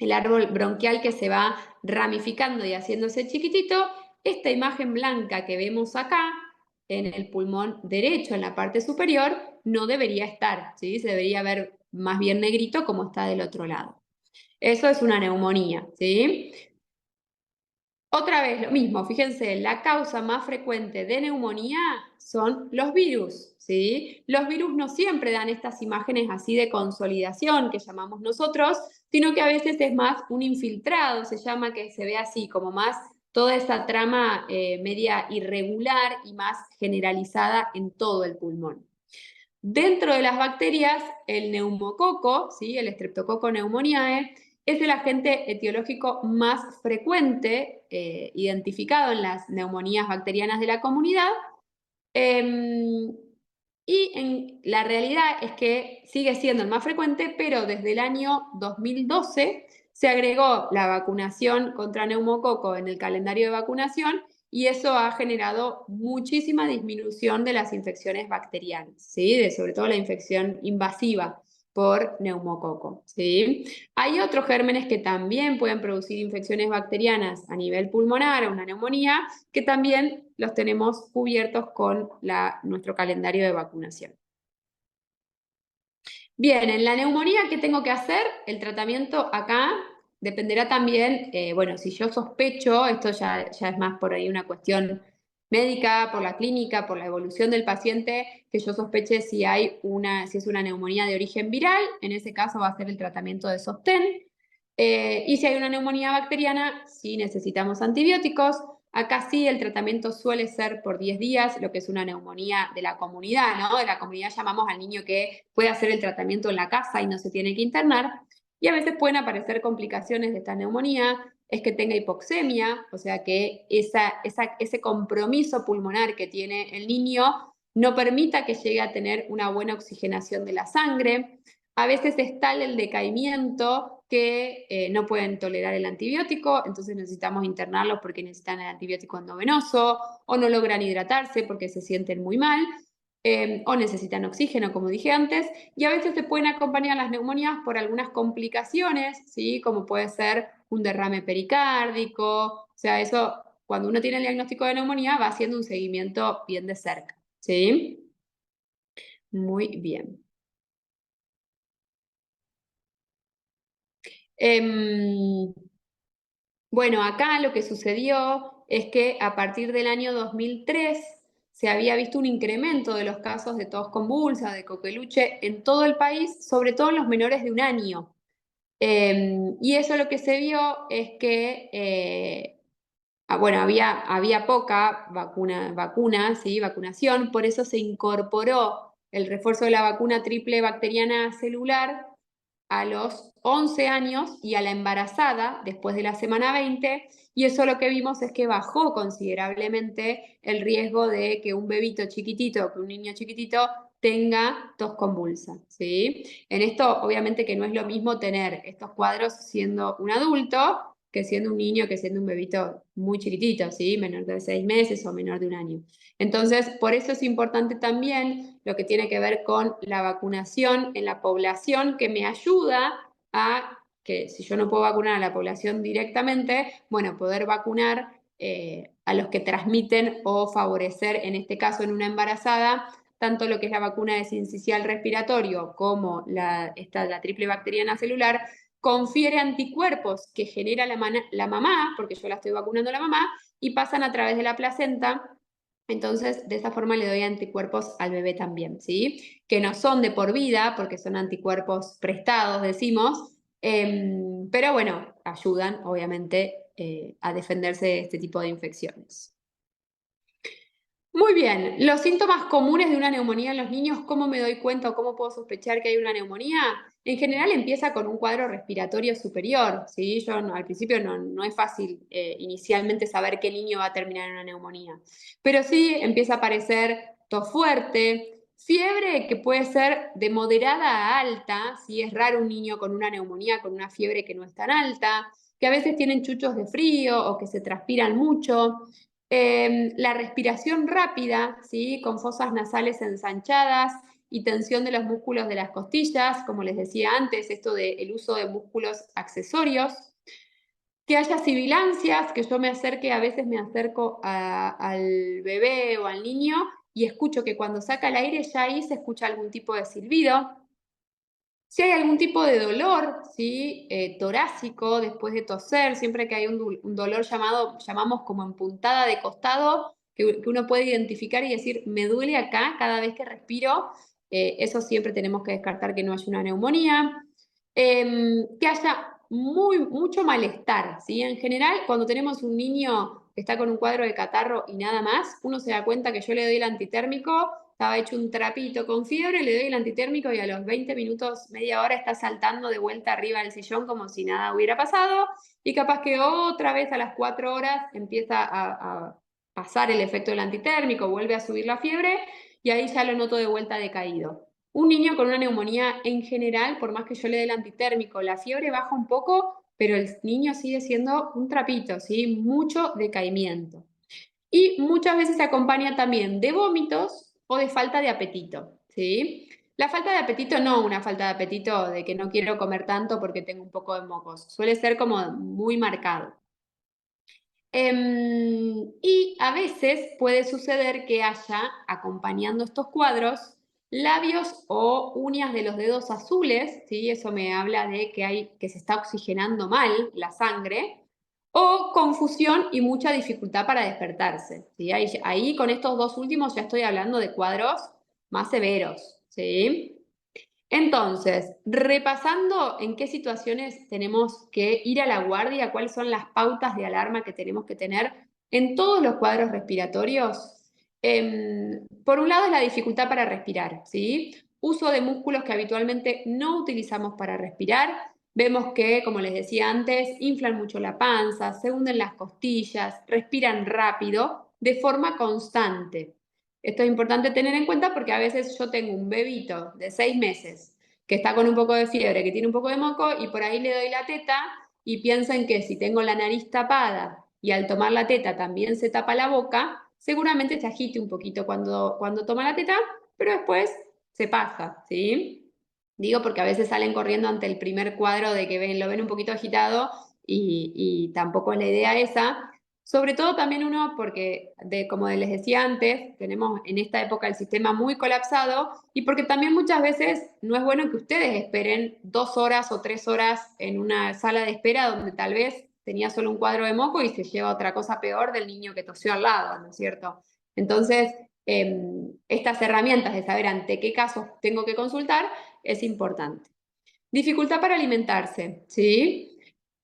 El árbol bronquial que se va ramificando y haciéndose chiquitito. Esta imagen blanca que vemos acá en el pulmón derecho, en la parte superior, no debería estar, ¿sí? Se debería ver más bien negrito como está del otro lado. Eso es una neumonía, ¿sí? Otra vez lo mismo, fíjense, la causa más frecuente de neumonía son los virus, ¿sí? Los virus no siempre dan estas imágenes así de consolidación que llamamos nosotros, sino que a veces es más un infiltrado, se llama, que se ve así, como más toda esa trama media irregular y más generalizada en todo el pulmón. Dentro de las bacterias, el neumococo, ¿sí? El Streptococcus pneumoniae, es el agente etiológico más frecuente identificado en las neumonías bacterianas de la comunidad. Eh, y la realidad es que sigue siendo el más frecuente, pero desde el año 2012 se agregó la vacunación contra neumococo en el calendario de vacunación y eso ha generado muchísima disminución de las infecciones bacterianas, ¿sí? Sobre todo la infección invasiva por neumococo, ¿sí? Hay otros gérmenes que también pueden producir infecciones bacterianas a nivel pulmonar, una neumonía, que también los tenemos cubiertos con nuestro calendario de vacunación. Bien, en la neumonía, ¿qué tengo que hacer? El tratamiento acá dependerá también, bueno, si yo sospecho, esto ya es más por ahí una cuestión médica, por la clínica, por la evolución del paciente, que yo sospeche si es una neumonía de origen viral, en ese caso va a ser el tratamiento de sostén. Y si hay una neumonía bacteriana, sí necesitamos antibióticos. Acá sí el tratamiento suele ser por 10 días, lo que es una neumonía de la comunidad, ¿no? De la comunidad llamamos al niño que puede hacer el tratamiento en la casa y no se tiene que internar. Y a veces pueden aparecer complicaciones de esta neumonía, es que tenga hipoxemia, o sea que ese compromiso pulmonar que tiene el niño no permita que llegue a tener una buena oxigenación de la sangre. A veces es tal el decaimiento que no pueden tolerar el antibiótico, entonces necesitamos internarlos porque necesitan el antibiótico endovenoso, o no logran hidratarse porque se sienten muy mal, o necesitan oxígeno, como dije antes, y a veces se pueden acompañar las neumonías por algunas complicaciones, ¿sí? Como puede ser un derrame pericárdico, o sea, eso, cuando uno tiene el diagnóstico de neumonía, va haciendo un seguimiento bien de cerca, ¿sí? Muy bien. Em, Bueno, acá lo que sucedió es que a partir del año 2003 se había visto un incremento de los casos de tos convulsa, de coqueluche en todo el país, sobre todo en los menores de un año. Y eso lo que se vio es que, bueno, había poca vacuna, ¿sí? Vacunación, por eso se incorporó el refuerzo de la vacuna triple bacteriana celular a los 11 años y a la embarazada después de la semana 20, y eso lo que vimos es que bajó considerablemente el riesgo de que un bebito chiquitito, que un niño chiquitito tenga tos convulsa, ¿sí? En esto, obviamente que no es lo mismo tener estos cuadros siendo un adulto que siendo un niño, que siendo un bebito muy chiquitito, ¿sí? Menor de 6 meses o menor de un año. Entonces, por eso es importante también lo que tiene que ver con la vacunación en la población, que me ayuda a que si yo no puedo vacunar a la población directamente, bueno, poder vacunar a los que transmiten o favorecer, en este caso en una embarazada, tanto lo que es la vacuna de sincicial respiratorio como la triple bacteriana celular, confiere anticuerpos que genera la mamá, porque yo la estoy vacunando a la mamá, y pasan a través de la placenta. Entonces, de esta forma le doy anticuerpos al bebé también, ¿sí? Que no son de por vida, porque son anticuerpos prestados, decimos, pero bueno, ayudan, obviamente, a defenderse de este tipo de infecciones. Muy bien, los síntomas comunes de una neumonía en los niños, ¿cómo me doy cuenta o cómo puedo sospechar que hay una neumonía? En general empieza con un cuadro respiratorio superior, ¿sí? Al principio no es fácil inicialmente saber qué niño va a terminar en una neumonía, pero sí empieza a aparecer tos fuerte, fiebre que puede ser de moderada a alta, ¿sí? Es raro un niño con una neumonía, con una fiebre que no es tan alta, que a veces tienen chuchos de frío o que se transpiran mucho. La respiración rápida, ¿sí? Con fosas nasales ensanchadas y tensión de los músculos de las costillas, como les decía antes, esto del uso de músculos accesorios. Que haya sibilancias, que yo me acerque, a veces me acerco al bebé o al niño y escucho que cuando saca el aire ya ahí se escucha algún tipo de silbido. Si hay algún tipo de dolor, ¿sí? Torácico, después de toser, siempre que hay un dolor llamamos como en puntada de costado, que uno puede identificar y decir, me duele acá cada vez que respiro, eso siempre tenemos que descartar que no haya una neumonía. Que haya mucho malestar, ¿sí? En general, cuando tenemos un niño que está con un cuadro de catarro y nada más, uno se da cuenta que yo le doy el antitérmico, estaba hecho un trapito con fiebre, le doy el antitérmico y a los 20 minutos, media hora, está saltando de vuelta arriba del sillón como si nada hubiera pasado, y capaz que otra vez a las 4 horas empieza a pasar el efecto del antitérmico, vuelve a subir la fiebre y ahí ya lo noto de vuelta decaído. Un niño con una neumonía en general, por más que yo le dé el antitérmico, la fiebre baja un poco, pero el niño sigue siendo un trapito, ¿sí? Mucho decaimiento. Y muchas veces se acompaña también de vómitos o de falta de apetito, ¿sí? La falta de apetito no una falta de apetito de que no quiero comer tanto porque tengo un poco de mocos, suele ser como muy marcado. Y a veces puede suceder que haya, acompañando estos cuadros, labios o uñas de los dedos azules, ¿sí? Eso me habla de que se está oxigenando mal la sangre, o confusión y mucha dificultad para despertarse, ¿sí? Ahí con estos dos últimos ya estoy hablando de cuadros más severos, ¿sí? Entonces, repasando en qué situaciones tenemos que ir a la guardia, cuáles son las pautas de alarma que tenemos que tener en todos los cuadros respiratorios. Por un lado es la dificultad para respirar, ¿sí? Uso de músculos que habitualmente no utilizamos para respirar. Vemos que, como les decía antes, inflan mucho la panza, se hunden las costillas, respiran rápido, de forma constante. Esto es importante tener en cuenta porque a veces yo tengo un bebito de 6 meses que está con un poco de fiebre, que tiene un poco de moco y por ahí le doy la teta y piensan que si tengo la nariz tapada y al tomar la teta también se tapa la boca, seguramente se agite un poquito cuando toma la teta, pero después se pasa, ¿sí? Digo porque a veces salen corriendo ante el primer cuadro de que lo ven un poquito agitado y tampoco es la idea esa. Sobre todo también uno, porque como les decía antes, tenemos en esta época el sistema muy colapsado y porque también muchas veces no es bueno que ustedes esperen 2 horas o 3 horas en una sala de espera donde tal vez tenía solo un cuadro de moco y se lleva otra cosa peor del niño que tosió al lado, ¿no es cierto? Entonces, estas herramientas de saber ante qué casos tengo que consultar es importante. Dificultad para alimentarse, ¿sí?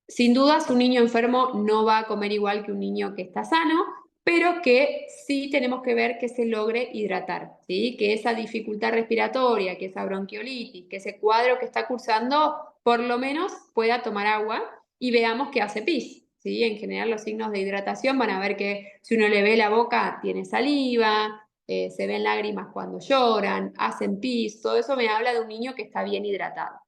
Sin dudas, un niño enfermo no va a comer igual que un niño que está sano, pero que sí tenemos que ver que se logre hidratar, ¿sí? Que esa dificultad respiratoria, que esa bronquiolitis, que ese cuadro que está cursando, por lo menos pueda tomar agua y veamos que hace pis, ¿sí? En general, los signos de hidratación van a ver que si uno le ve la boca, tiene saliva, se ven lágrimas cuando lloran, hacen pis, todo eso me habla de un niño que está bien hidratado.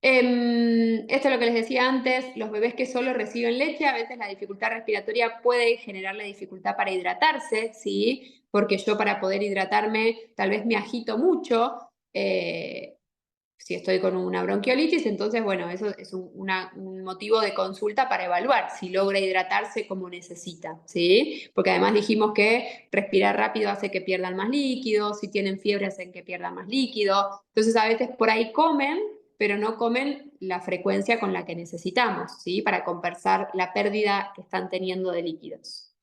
Esto es lo que les decía antes, los bebés que solo reciben leche, a veces la dificultad respiratoria puede generarle dificultad para hidratarse, ¿sí? Porque yo para poder hidratarme tal vez me agito mucho, si estoy con una bronquiolitis, entonces bueno, eso es un motivo de consulta para evaluar si logra hidratarse como necesita, ¿sí? Porque además dijimos que respirar rápido hace que pierdan más líquido, si tienen fiebre hacen que pierdan más líquido, entonces a veces por ahí comen pero no comen la frecuencia con la que necesitamos, ¿sí? Para compensar la pérdida que están teniendo de líquidos.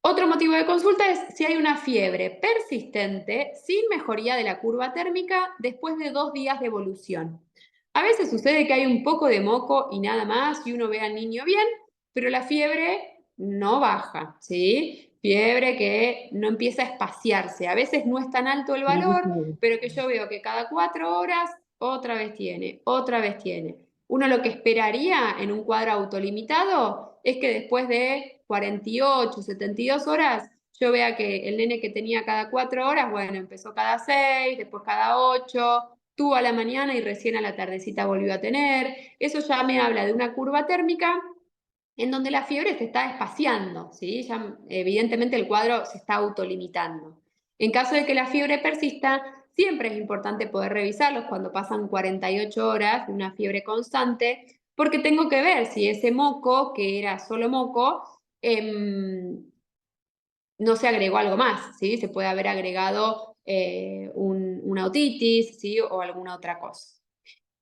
Otro motivo de consulta es si hay una fiebre persistente sin mejoría de la curva térmica después de 2 días de evolución. A veces sucede que hay un poco de moco y nada más y uno ve al niño bien, pero la fiebre no baja, ¿sí? Fiebre que no empieza a espaciarse. A veces no es tan alto el valor, pero que yo veo que cada 4 horas otra vez tiene, otra vez tiene. Uno lo que esperaría en un cuadro autolimitado es que después de 48, 72 horas, yo vea que el nene que tenía cada 4 horas, bueno, empezó cada 6, después cada 8, tuvo a la mañana y recién a la tardecita volvió a tener. Eso ya me habla de una curva térmica en donde la fiebre se está espaciando, ¿sí? Ya, evidentemente el cuadro se está autolimitando. En caso de que la fiebre persista, siempre es importante poder revisarlos cuando pasan 48 horas de una fiebre constante, porque tengo que ver si ese moco, que era solo moco, no se agregó algo más, ¿sí? Se puede haber agregado una otitis, ¿sí? O alguna otra cosa.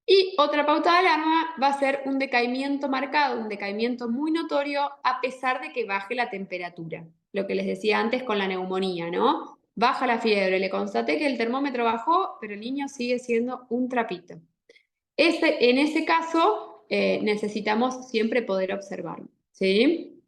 Y otra pauta de alarma va a ser un decaimiento marcado, un decaimiento muy notorio a pesar de que baje la temperatura. Lo que les decía antes con la neumonía, ¿no? Baja la fiebre, le constaté que el termómetro bajó, pero el niño sigue siendo un trapito. En ese caso, necesitamos siempre poder observarlo, ¿sí?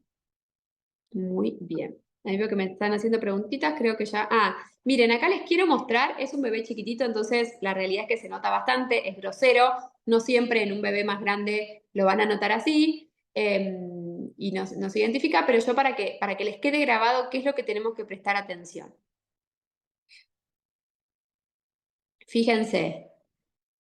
Muy bien. Ahí veo que me están haciendo preguntitas, creo que ya... Ah, miren, acá les quiero mostrar, es un bebé chiquitito, entonces la realidad es que se nota bastante, es grosero, no siempre en un bebé más grande lo van a notar así, y nos identifica, pero yo para que les quede grabado qué es lo que tenemos que prestar atención. Fíjense,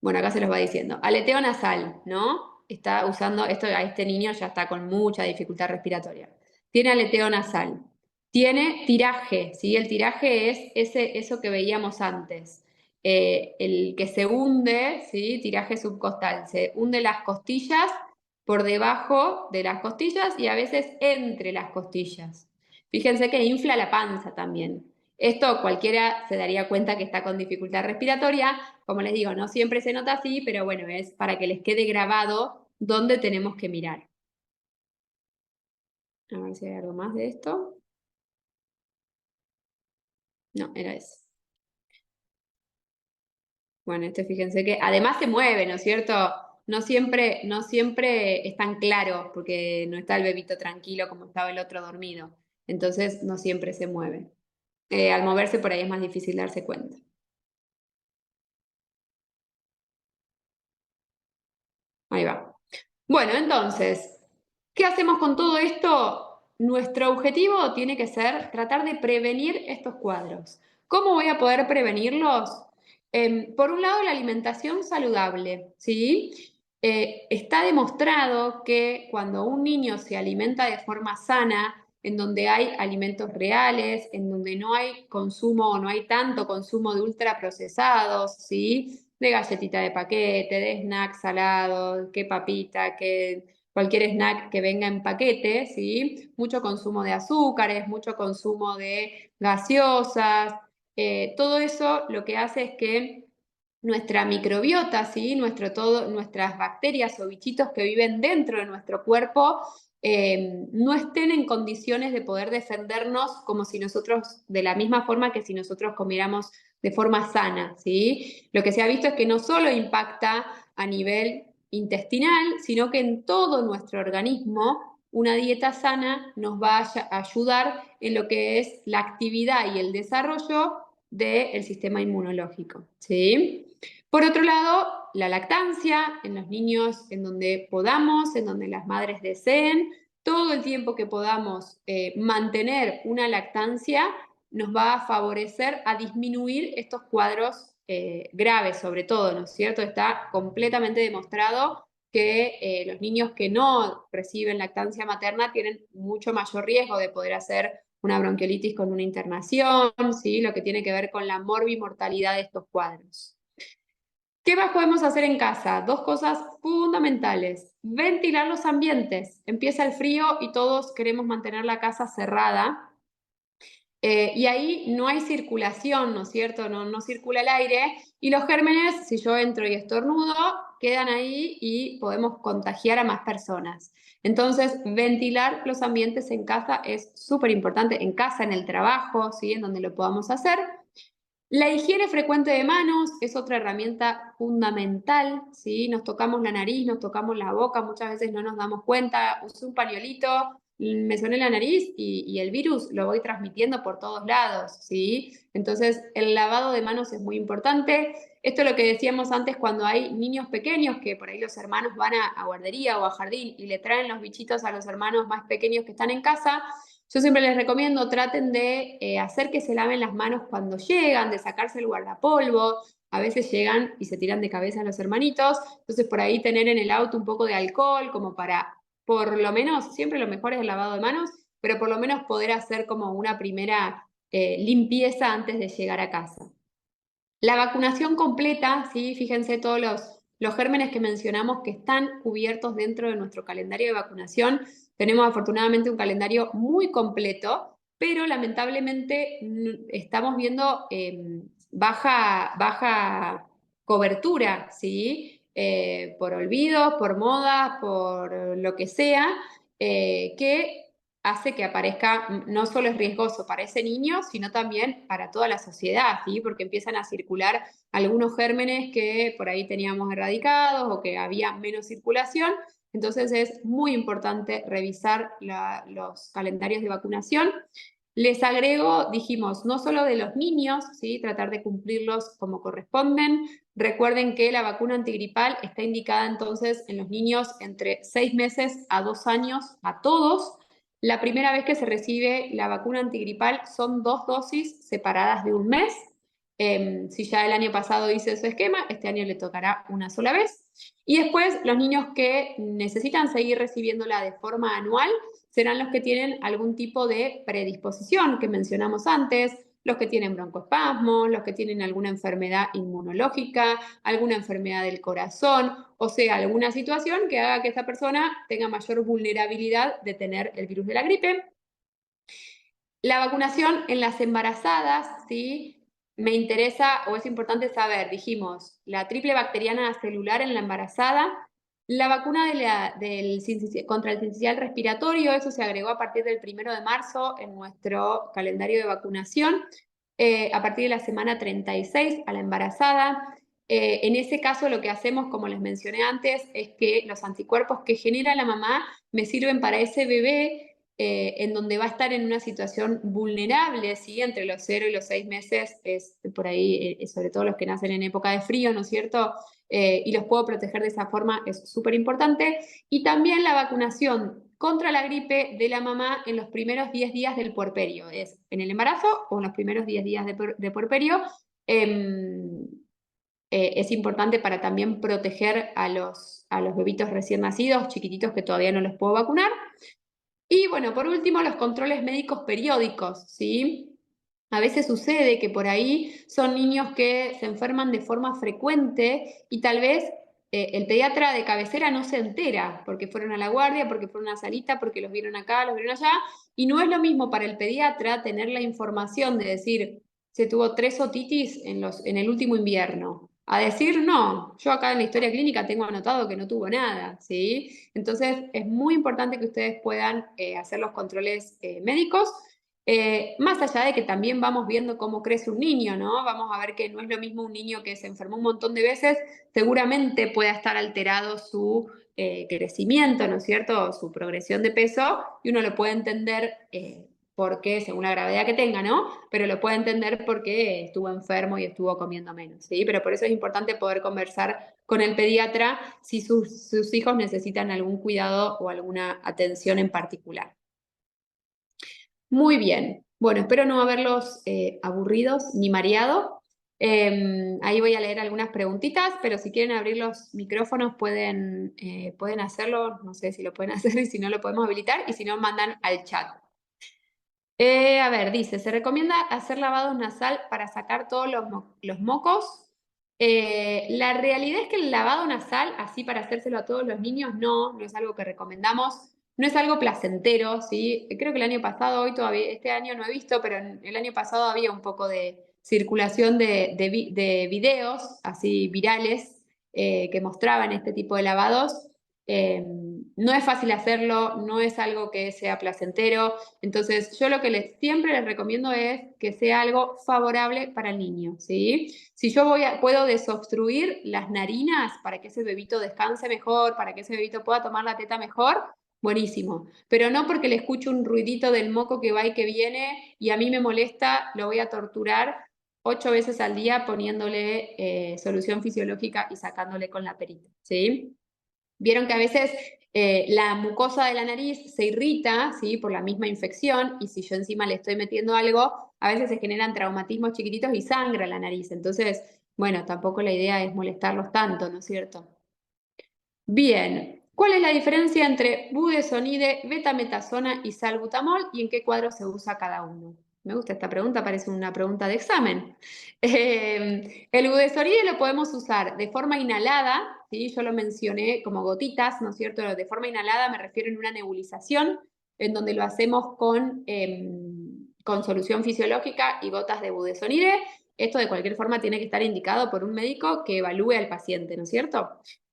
bueno, acá se los va diciendo, aleteo nasal, ¿no? Está usando, esto a este niño ya está con mucha dificultad respiratoria. Tiene aleteo nasal. Tiene tiraje, ¿sí? El tiraje es eso que veíamos antes. El que se hunde, ¿sí? Tiraje subcostal. Se hunde las costillas por debajo de las costillas y a veces entre las costillas. Fíjense que infla la panza también. Esto cualquiera se daría cuenta que está con dificultad respiratoria. Como les digo, no siempre se nota así, pero bueno, es para que les quede grabado dónde tenemos que mirar. A ver si hay algo más de esto. No, era eso. Bueno, fíjense que además se mueve, ¿no es cierto? No siempre es tan claro, porque no está el bebito tranquilo como estaba el otro dormido. Entonces, no siempre se mueve. Al moverse por ahí es más difícil darse cuenta. Ahí va. Bueno, entonces, ¿qué hacemos con todo esto? Nuestro objetivo tiene que ser tratar de prevenir estos cuadros. ¿Cómo voy a poder prevenirlos? Por un lado, la alimentación saludable, ¿sí? Está demostrado que cuando un niño se alimenta de forma sana, en donde hay alimentos reales, en donde no hay consumo o no hay tanto consumo de ultraprocesados, ¿sí? De galletita de paquete, de snack salado, que papita, que cualquier snack que venga en paquete, ¿sí? Mucho consumo de azúcares, mucho consumo de gaseosas, todo eso lo que hace es que nuestra microbiota, ¿sí? Nuestras bacterias o bichitos que viven dentro de nuestro cuerpo no estén en condiciones de poder defendernos como si nosotros, de la misma forma que si nosotros comiéramos de forma sana, ¿sí? Lo que se ha visto es que no solo impacta a nivel intestinal, sino que en todo nuestro organismo una dieta sana nos va a ayudar en lo que es la actividad y el desarrollo del sistema inmunológico, ¿sí? Por otro lado, la lactancia en los niños en donde podamos, en donde las madres deseen, todo el tiempo que podamos mantener una lactancia nos va a favorecer a disminuir estos cuadros graves, sobre todo, ¿no es cierto? Está completamente demostrado que los niños que no reciben lactancia materna tienen mucho mayor riesgo de poder hacer una bronquiolitis con una internación, ¿sí? Lo que tiene que ver con la morbimortalidad de estos cuadros. ¿Qué más podemos hacer en casa? Dos cosas fundamentales. Ventilar los ambientes. Empieza el frío y todos queremos mantener la casa cerrada. Y ahí no hay circulación, ¿no es cierto? No circula el aire y los gérmenes, si yo entro y estornudo, quedan ahí y podemos contagiar a más personas. Entonces, ventilar los ambientes en casa es súper importante, en casa, en el trabajo, ¿sí? En donde lo podamos hacer. La higiene frecuente de manos es otra herramienta fundamental, ¿sí? Nos tocamos la nariz, nos tocamos la boca, muchas veces no nos damos cuenta, usé un pañuelito, me soné la nariz y el virus lo voy transmitiendo por todos lados, ¿sí? Entonces, el lavado de manos es muy importante. Esto es lo que decíamos antes cuando hay niños pequeños que por ahí los hermanos van a guardería o a jardín y le traen los bichitos a los hermanos más pequeños que están en casa. Yo siempre les recomiendo, traten de hacer que se laven las manos cuando llegan, de sacarse el guardapolvo. A veces llegan y se tiran de cabeza a los hermanitos. Entonces, por ahí tener en el auto un poco de alcohol, como para, por lo menos, siempre lo mejor es el lavado de manos, pero por lo menos poder hacer como una primera limpieza antes de llegar a casa. La vacunación completa, ¿sí? Fíjense todos los gérmenes que mencionamos que están cubiertos dentro de nuestro calendario de vacunación. Tenemos afortunadamente un calendario muy completo, pero lamentablemente estamos viendo baja cobertura, ¿sí? Por olvidos, por modas, por lo que sea, que hace que aparezca, no solo es riesgoso para ese niño, sino también para toda la sociedad, ¿sí? Porque empiezan a circular algunos gérmenes que por ahí teníamos erradicados o que había menos circulación. Entonces es muy importante revisar los calendarios de vacunación. Les agrego, dijimos, no solo de los niños, ¿sí? Tratar de cumplirlos como corresponden. Recuerden que la vacuna antigripal está indicada entonces en los niños entre 6 meses a 2 años a todos. La primera vez que se recibe la vacuna antigripal son 2 dosis separadas de un mes. Si ya el año pasado hice su esquema, este año le tocará una sola vez. Y después los niños que necesitan seguir recibiéndola de forma anual serán los que tienen algún tipo de predisposición que mencionamos antes, los que tienen broncoespasmos, los que tienen alguna enfermedad inmunológica, alguna enfermedad del corazón, o sea, alguna situación que haga que esa persona tenga mayor vulnerabilidad de tener el virus de la gripe. La vacunación en las embarazadas, ¿sí? Me interesa o es importante saber, dijimos, la triple bacteriana celular en la embarazada, la vacuna contra el sincicial respiratorio, eso se agregó a partir del 1 de marzo en nuestro calendario de vacunación, a partir de la semana 36 a la embarazada. en ese caso lo que hacemos, como les mencioné antes, es que los anticuerpos que genera la mamá me sirven para ese bebé en donde va a estar en una situación vulnerable, ¿sí? Entre los 0 y los 6 meses, es por ahí, sobre todo los que nacen en época de frío, ¿no es cierto? Y los puedo proteger de esa forma, es súper importante. Y también la vacunación contra la gripe de la mamá en los primeros 10 días del puerperio, es en el embarazo o en los primeros 10 días de puerperio. Eh, es importante para también proteger a los bebitos recién nacidos, chiquititos que todavía no los puedo vacunar. Y bueno, por último, los controles médicos periódicos, ¿sí? A veces sucede que por ahí son niños que se enferman de forma frecuente y tal vez el pediatra de cabecera no se entera porque fueron a la guardia, porque fueron a la salita, porque los vieron acá, los vieron allá. Y no es lo mismo para el pediatra tener la información de decir, se tuvo 3 otitis en el último invierno. A decir, no, yo acá en la historia clínica tengo anotado que no tuvo nada, ¿sí? Entonces, es muy importante que ustedes puedan hacer los controles médicos, más allá de que también vamos viendo cómo crece un niño, ¿no? Vamos a ver que no es lo mismo un niño que se enfermó un montón de veces, seguramente pueda estar alterado su crecimiento, ¿no es cierto? Su progresión de peso, y uno lo puede entender porque, según la gravedad que tenga, ¿no? Pero lo puede entender porque estuvo enfermo y estuvo comiendo menos, ¿sí? Pero por eso es importante poder conversar con el pediatra si sus hijos necesitan algún cuidado o alguna atención en particular. Muy bien. Bueno, espero no haberlos aburridos ni mareado. Ahí voy a leer algunas preguntitas, pero si quieren abrir los micrófonos pueden hacerlo. No sé si lo pueden hacer y si no lo podemos habilitar y si no mandan al chat. A ver, dice, ¿se recomienda hacer lavado nasal para sacar todos los mocos? La realidad es que el lavado nasal, así para hacérselo a todos los niños, no es algo que recomendamos, no es algo placentero, ¿sí? Creo que el año pasado, hoy todavía, este año no he visto, pero el año pasado había un poco de circulación de videos así virales que mostraban este tipo de lavados. No es fácil hacerlo, no es algo que sea placentero. Entonces, yo lo que siempre les recomiendo es que sea algo favorable para el niño, ¿sí? Si yo puedo desobstruir las narinas para que ese bebito descanse mejor, para que ese bebito pueda tomar la teta mejor, buenísimo. Pero no porque le escucho un ruidito del moco que va y que viene y a mí me molesta, lo voy a torturar 8 veces al día poniéndole solución fisiológica y sacándole con la perita, ¿sí? Vieron que a veces la mucosa de la nariz se irrita, ¿sí? Por la misma infección, y si yo encima le estoy metiendo algo, a veces se generan traumatismos chiquititos y sangra la nariz. Entonces, bueno, tampoco la idea es molestarlos tanto, ¿no es cierto? Bien, ¿cuál es la diferencia entre budesonide, betametasona y salbutamol y en qué cuadro se usa cada uno? Me gusta esta pregunta, parece una pregunta de examen. El budesonide lo podemos usar de forma inhalada, ¿sí? Yo lo mencioné como gotitas, ¿no es cierto? De forma inhalada me refiero en una nebulización, en donde lo hacemos con solución fisiológica y gotas de budesonide. Esto de cualquier forma tiene que estar indicado por un médico que evalúe al paciente, ¿no es cierto?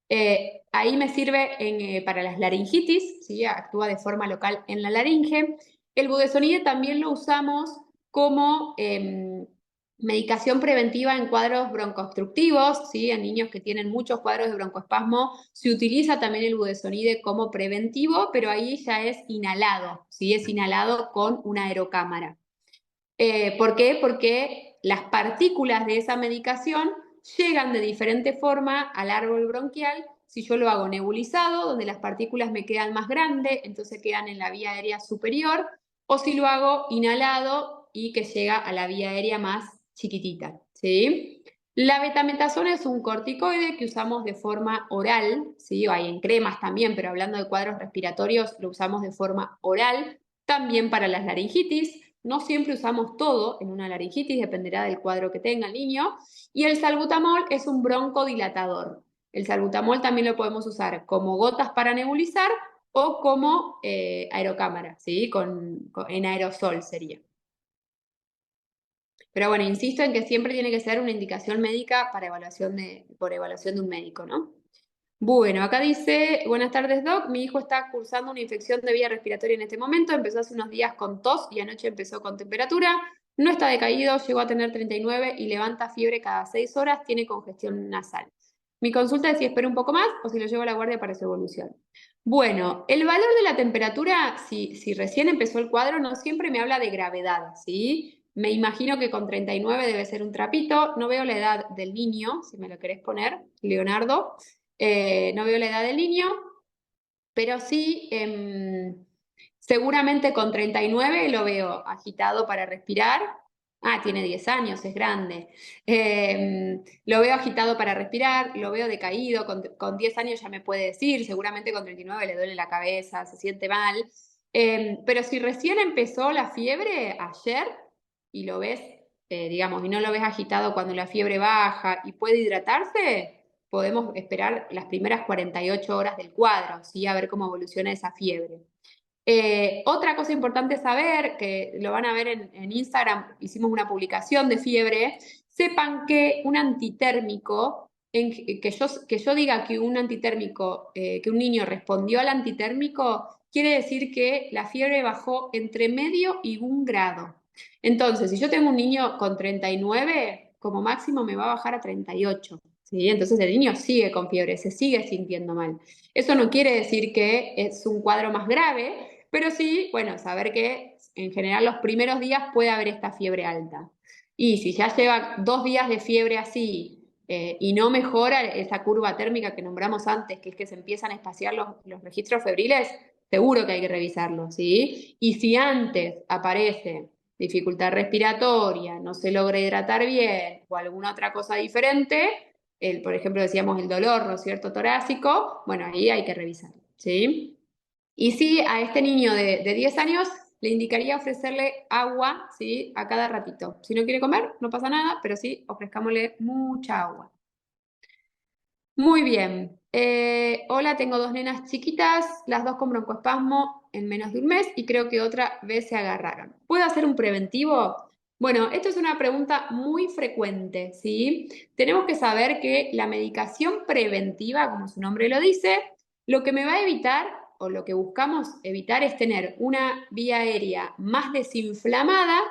Ahí me sirve para las laringitis, ¿sí? Actúa de forma local en la laringe. El budesonide también lo usamos como medicación preventiva en cuadros broncoobstructivos, ¿sí? En niños que tienen muchos cuadros de broncoespasmo se utiliza también el budesonide como preventivo, pero ahí ya es inhalado, ¿sí? Es inhalado con una aerocámara. ¿Por qué? Porque las partículas de esa medicación llegan de diferente forma al árbol bronquial. Si yo lo hago nebulizado, donde las partículas me quedan más grandes, entonces quedan en la vía aérea superior, o si lo hago inhalado y que llega a la vía aérea más chiquitita, ¿sí? La betametasona es un corticoide que usamos de forma oral, ¿sí? Hay en cremas también, pero hablando de cuadros respiratorios, lo usamos de forma oral, también para las laringitis. No siempre usamos todo en una laringitis, dependerá del cuadro que tenga el niño. Y el salbutamol es un broncodilatador. El salbutamol también lo podemos usar como gotas para nebulizar o como aerocámara, ¿sí? En aerosol sería. Pero bueno, insisto en que siempre tiene que ser una indicación médica por evaluación de un médico, ¿no? Bueno, acá dice, buenas tardes, Doc. Mi hijo está cursando una infección de vía respiratoria en este momento. Empezó hace unos días con tos y anoche empezó con temperatura. No está decaído, llegó a tener 39 y levanta fiebre cada 6 horas. Tiene congestión nasal. Mi consulta es si espero un poco más o si lo llevo a la guardia para su evolución. Bueno, el valor de la temperatura, si recién empezó el cuadro, no siempre me habla de gravedad, ¿sí? Me imagino que con 39 debe ser un trapito. No veo la edad del niño, si me lo querés poner, Leonardo. No veo la edad del niño, pero sí, seguramente con 39 lo veo agitado para respirar. Ah, tiene 10 años, es grande. Lo veo agitado para respirar, lo veo decaído, con 10 años ya me puede decir, seguramente con 39 le duele la cabeza, se siente mal. Pero si recién empezó la fiebre ayer y lo ves, digamos, y no lo ves agitado cuando la fiebre baja y puede hidratarse, podemos esperar las primeras 48 horas del cuadro, ¿sí? A ver cómo evoluciona esa fiebre. Otra cosa importante saber, que lo van a ver en Instagram, hicimos una publicación de fiebre, sepan que un antitérmico, que yo diga que un antitérmico, que un niño respondió al antitérmico, quiere decir que la fiebre bajó entre medio y 1 grado. Entonces, si yo tengo un niño con 39, como máximo me va a bajar a 38, ¿sí? Entonces el niño sigue con fiebre, se sigue sintiendo mal. Eso no quiere decir que es un cuadro más grave, pero sí, bueno, saber que en general los primeros días puede haber esta fiebre alta. Y si ya lleva 2 días de fiebre así y no mejora esa curva térmica que nombramos antes, que es que se empiezan a espaciar los registros febriles, seguro que hay que revisarlo, ¿sí? Y si antes aparece dificultad respiratoria, no se logra hidratar bien o alguna otra cosa diferente, por ejemplo, decíamos el dolor, ¿no es cierto?, torácico, bueno, ahí hay que revisarlo, ¿sí? Y sí, a este niño de 10 años le indicaría ofrecerle agua, ¿sí?, a cada ratito. Si no quiere comer, no pasa nada, pero sí, ofrezcámosle mucha agua. Muy bien. Hola, tengo 2 nenas chiquitas, las dos con broncoespasmo en menos de un mes y creo que otra vez se agarraron. ¿Puedo hacer un preventivo? Bueno, esto es una pregunta muy frecuente, ¿sí? Tenemos que saber que la medicación preventiva, como su nombre lo dice, lo que me va a evitar o lo que buscamos evitar es tener una vía aérea más desinflamada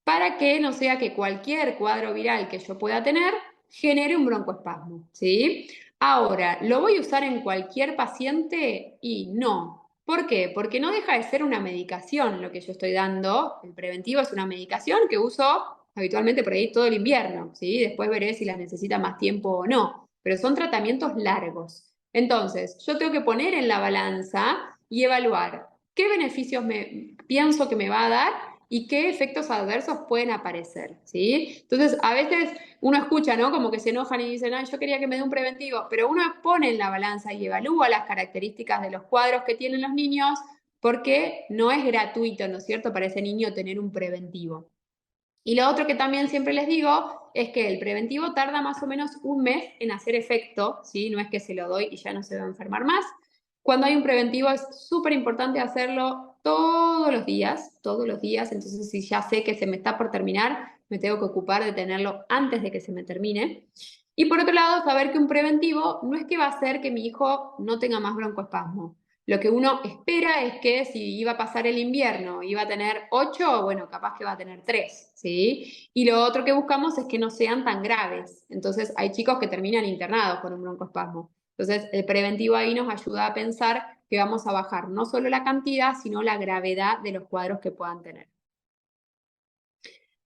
para que no sea que cualquier cuadro viral que yo pueda tener genere un broncoespasmo, ¿sí? Ahora, ¿lo voy a usar en cualquier paciente? Y no. ¿Por qué? Porque no deja de ser una medicación lo que yo estoy dando. El preventivo es una medicación que uso habitualmente por ahí todo el invierno, ¿sí? Después veré si las necesita más tiempo o no. Pero son tratamientos largos. Entonces, yo tengo que poner en la balanza y evaluar qué beneficios pienso que me va a dar y qué efectos adversos pueden aparecer, ¿sí? Entonces, a veces uno escucha, ¿no? Como que se enojan y dicen, ay, yo quería que me dé un preventivo, pero uno pone en la balanza y evalúa las características de los cuadros que tienen los niños porque no es gratuito, ¿no es cierto?, para ese niño tener un preventivo. Y lo otro que también siempre les digo es que el preventivo tarda más o menos un mes en hacer efecto, ¿sí? No es que se lo doy y ya no se va a enfermar más. Cuando hay un preventivo es súper importante hacerlo todos los días, entonces si ya sé que se me está por terminar, me tengo que ocupar de tenerlo antes de que se me termine. Y por otro lado, saber que un preventivo no es que va a hacer que mi hijo no tenga más broncoespasmo. Lo que uno espera es que si iba a pasar el invierno, iba a tener 8, bueno, capaz que va a tener 3, ¿sí? Y lo otro que buscamos es que no sean tan graves. Entonces, hay chicos que terminan internados con un broncoespasmo. Entonces, el preventivo ahí nos ayuda a pensar que vamos a bajar no solo la cantidad, sino la gravedad de los cuadros que puedan tener.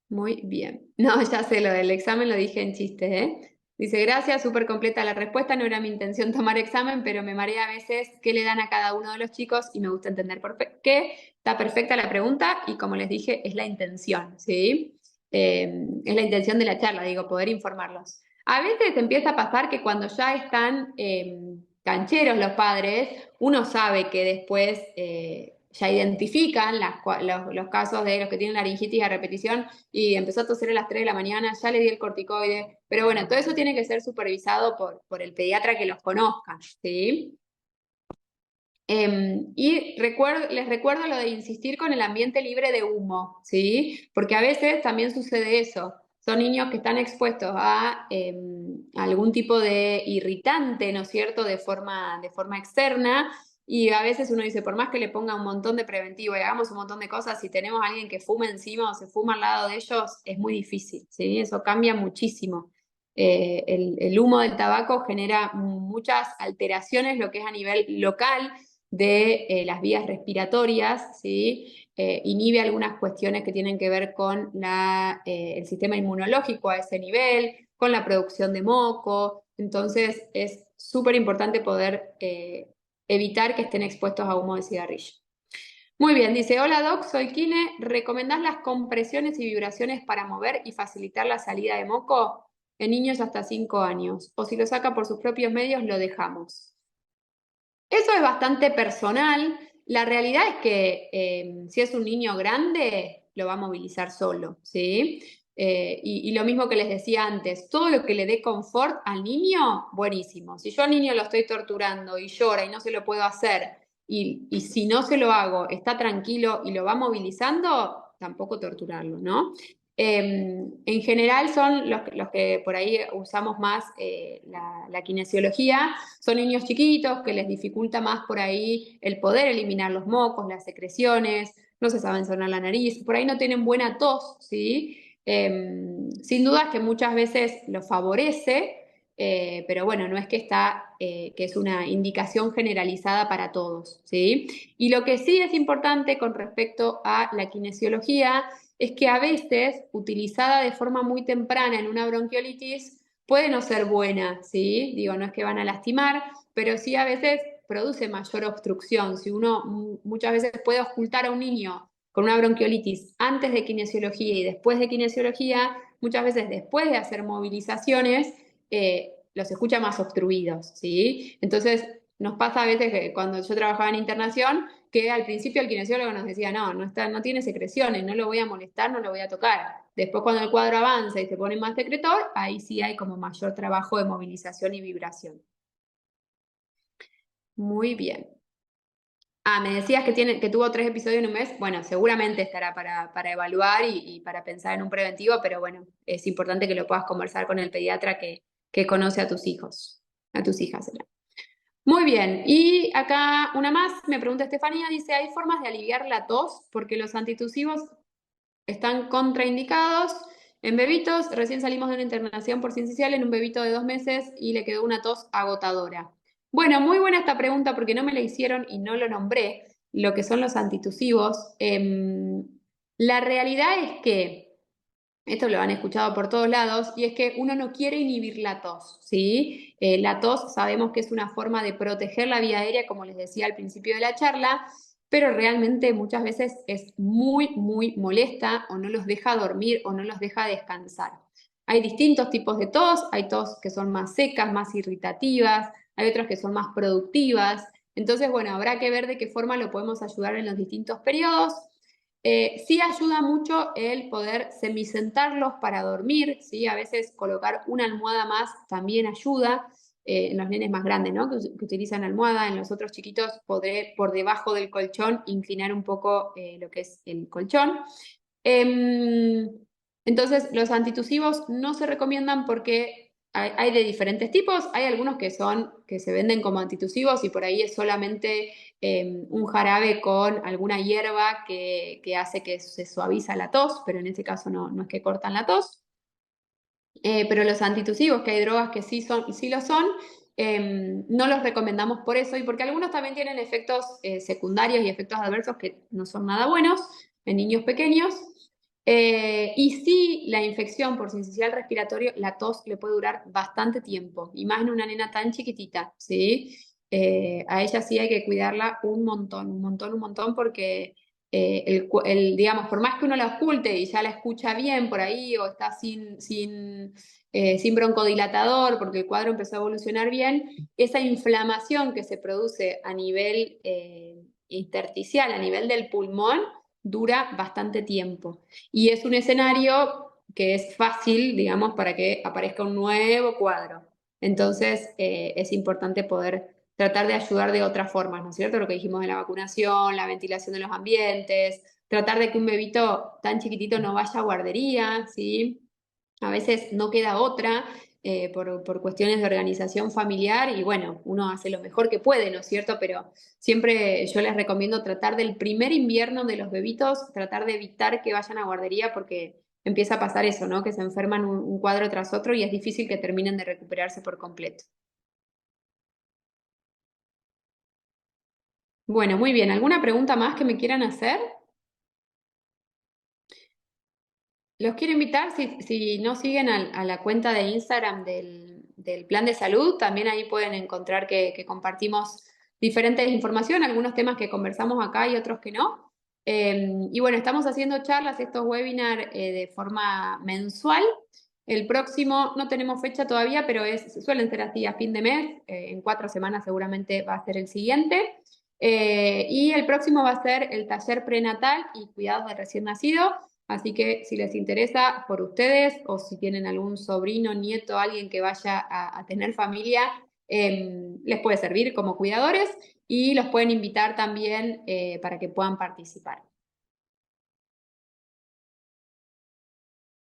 Muy bien. No, ya sé, lo del examen lo dije en chiste, ¿eh? Dice, gracias, súper completa la respuesta. No era mi intención tomar examen, pero me marea a veces qué le dan a cada uno de los chicos y me gusta entender por qué. Está perfecta la pregunta y como les dije, es la intención, ¿sí? Es la intención de la charla, digo, poder informarlos. A veces empieza a pasar que cuando ya están cancheros los padres, uno sabe que después ya identifican los casos de los que tienen laringitis a repetición y empezó a toser a las 3 de la mañana, ya le di el corticoide, pero bueno, todo eso tiene que ser supervisado por el pediatra que los conozca, ¿sí? Y les recuerdo lo de insistir con el ambiente libre de humo, ¿sí? Porque a veces también sucede eso. son niños que están expuestos a algún tipo de irritante, ¿no es cierto?, de forma externa. Y a veces uno dice, por más que le ponga un montón de preventivo y hagamos un montón de cosas, si tenemos a alguien que fuma encima o se fuma al lado de ellos, es muy difícil, ¿sí? Eso cambia muchísimo. El humo del tabaco genera muchas alteraciones, lo que es a nivel local de las vías respiratorias, ¿sí? Inhibe algunas cuestiones que tienen que ver con el sistema inmunológico a ese nivel, con la producción de moco. Entonces es súper importante poder evitar que estén expuestos a humo de cigarrillo. Muy bien, dice, hola Doc, soy Kine, ¿recomendás las compresiones y vibraciones para mover y facilitar la salida de moco en niños hasta 5 años? O si lo saca por sus propios medios, lo dejamos. Eso es bastante personal. La realidad es que si es un niño grande, lo va a movilizar solo, ¿sí? Y lo mismo que les decía antes, todo lo que le dé confort al niño, buenísimo. Si yo al niño lo estoy torturando y llora y no se lo puedo hacer, y si no se lo hago, está tranquilo y lo va movilizando, tampoco torturarlo, ¿no? En general son los que por ahí usamos más la kinesiología, son niños chiquitos que les dificulta más por ahí el poder eliminar los mocos, las secreciones, no se saben sonar la nariz, por ahí no tienen buena tos, ¿sí? Sin duda que muchas veces lo favorece, pero bueno, no es que que es una indicación generalizada para todos, ¿sí? Y lo que sí es importante con respecto a la kinesiología es que a veces, utilizada de forma muy temprana en una bronquiolitis, puede no ser buena, ¿sí? Digo, no es que van a lastimar, pero sí a veces produce mayor obstrucción. Si uno muchas veces puede ocultar a un niño con una bronquiolitis antes de kinesiología y después de kinesiología, muchas veces después de hacer movilizaciones, los escucha más obstruidos, ¿sí? Entonces, nos pasa a veces que cuando yo trabajaba en internación, que al principio el kinesiólogo nos decía, no tiene secreciones, no lo voy a molestar, no lo voy a tocar. Después cuando el cuadro avanza y se pone más secretor, ahí sí hay como mayor trabajo de movilización y vibración. Muy bien. Ah, me decías que tuvo 3 episodios en un mes. Bueno, seguramente estará para evaluar y para pensar en un preventivo, pero bueno, es importante que lo puedas conversar con el pediatra que conoce a tus hijos, a tus hijas. Muy bien, y acá una más, me pregunta Estefanía, dice, ¿hay formas de aliviar la tos? Porque los antitusivos están contraindicados en bebitos. Recién salimos de una internación por sincicial en un bebito de 2 meses y le quedó una tos agotadora. Bueno, muy buena esta pregunta porque no me la hicieron y no lo nombré, lo que son los antitusivos. La realidad es que esto lo han escuchado por todos lados, y es que uno no quiere inhibir la tos, ¿sí? La tos sabemos que es una forma de proteger la vía aérea, como les decía al principio de la charla, pero realmente muchas veces es muy, muy molesta o no los deja dormir o no los deja descansar. Hay distintos tipos de tos, hay tos que son más secas, más irritativas, hay otras que son más productivas. Entonces, bueno, habrá que ver de qué forma lo podemos ayudar en los distintos periodos. Sí ayuda mucho el poder semisentarlos para dormir, ¿sí? A veces colocar una almohada más también ayuda, en los nenes más grandes, ¿no? Que utilizan almohada, en los otros chiquitos podré por debajo del colchón inclinar un poco lo que es el colchón. Em, entonces, los antitusivos no se recomiendan porque hay de diferentes tipos, hay algunos que se venden como antitusivos y por ahí es solamente un jarabe con alguna hierba que hace que se suaviza la tos, pero en este caso no es que cortan la tos. Pero los antitusivos, que hay drogas que sí lo son, no los recomendamos por eso y porque algunos también tienen efectos secundarios y efectos adversos que no son nada buenos en niños pequeños. Y sí, la infección por sincicial respiratorio, la tos le puede durar bastante tiempo, y más en una nena tan chiquitita, ¿sí? A ella sí hay que cuidarla un montón, un montón, un montón, porque digamos, por más que uno la oculte y ya la escucha bien por ahí o está sin broncodilatador porque el cuadro empezó a evolucionar bien, esa inflamación que se produce a nivel intersticial, a nivel del pulmón, dura bastante tiempo. Y es un escenario que es fácil, digamos, para que aparezca un nuevo cuadro. Entonces, es importante poder tratar de ayudar de otras formas, ¿no es cierto? Lo que dijimos de la vacunación, la ventilación de los ambientes, tratar de que un bebito tan chiquitito no vaya a guardería, ¿sí? A veces no queda otra por cuestiones de organización familiar y bueno, uno hace lo mejor que puede, ¿no es cierto? Pero siempre yo les recomiendo tratar del primer invierno de los bebitos, tratar de evitar que vayan a guardería porque empieza a pasar eso, ¿no? Que se enferman un cuadro tras otro y es difícil que terminen de recuperarse por completo. Bueno, muy bien. ¿Alguna pregunta más que me quieran hacer? Los quiero invitar, si no siguen a la cuenta de Instagram del Plan de Salud, también ahí pueden encontrar que compartimos diferentes informaciones, algunos temas que conversamos acá y otros que no. Y bueno, estamos haciendo charlas, estos webinars de forma mensual. El próximo no tenemos fecha todavía, pero suelen ser así a fin de mes. En 4 semanas seguramente va a ser el siguiente. Y el próximo va a ser el taller prenatal y cuidados de recién nacido. Así que si les interesa por ustedes o si tienen algún sobrino, nieto, alguien que vaya a tener familia, les puede servir como cuidadores y los pueden invitar también para que puedan participar.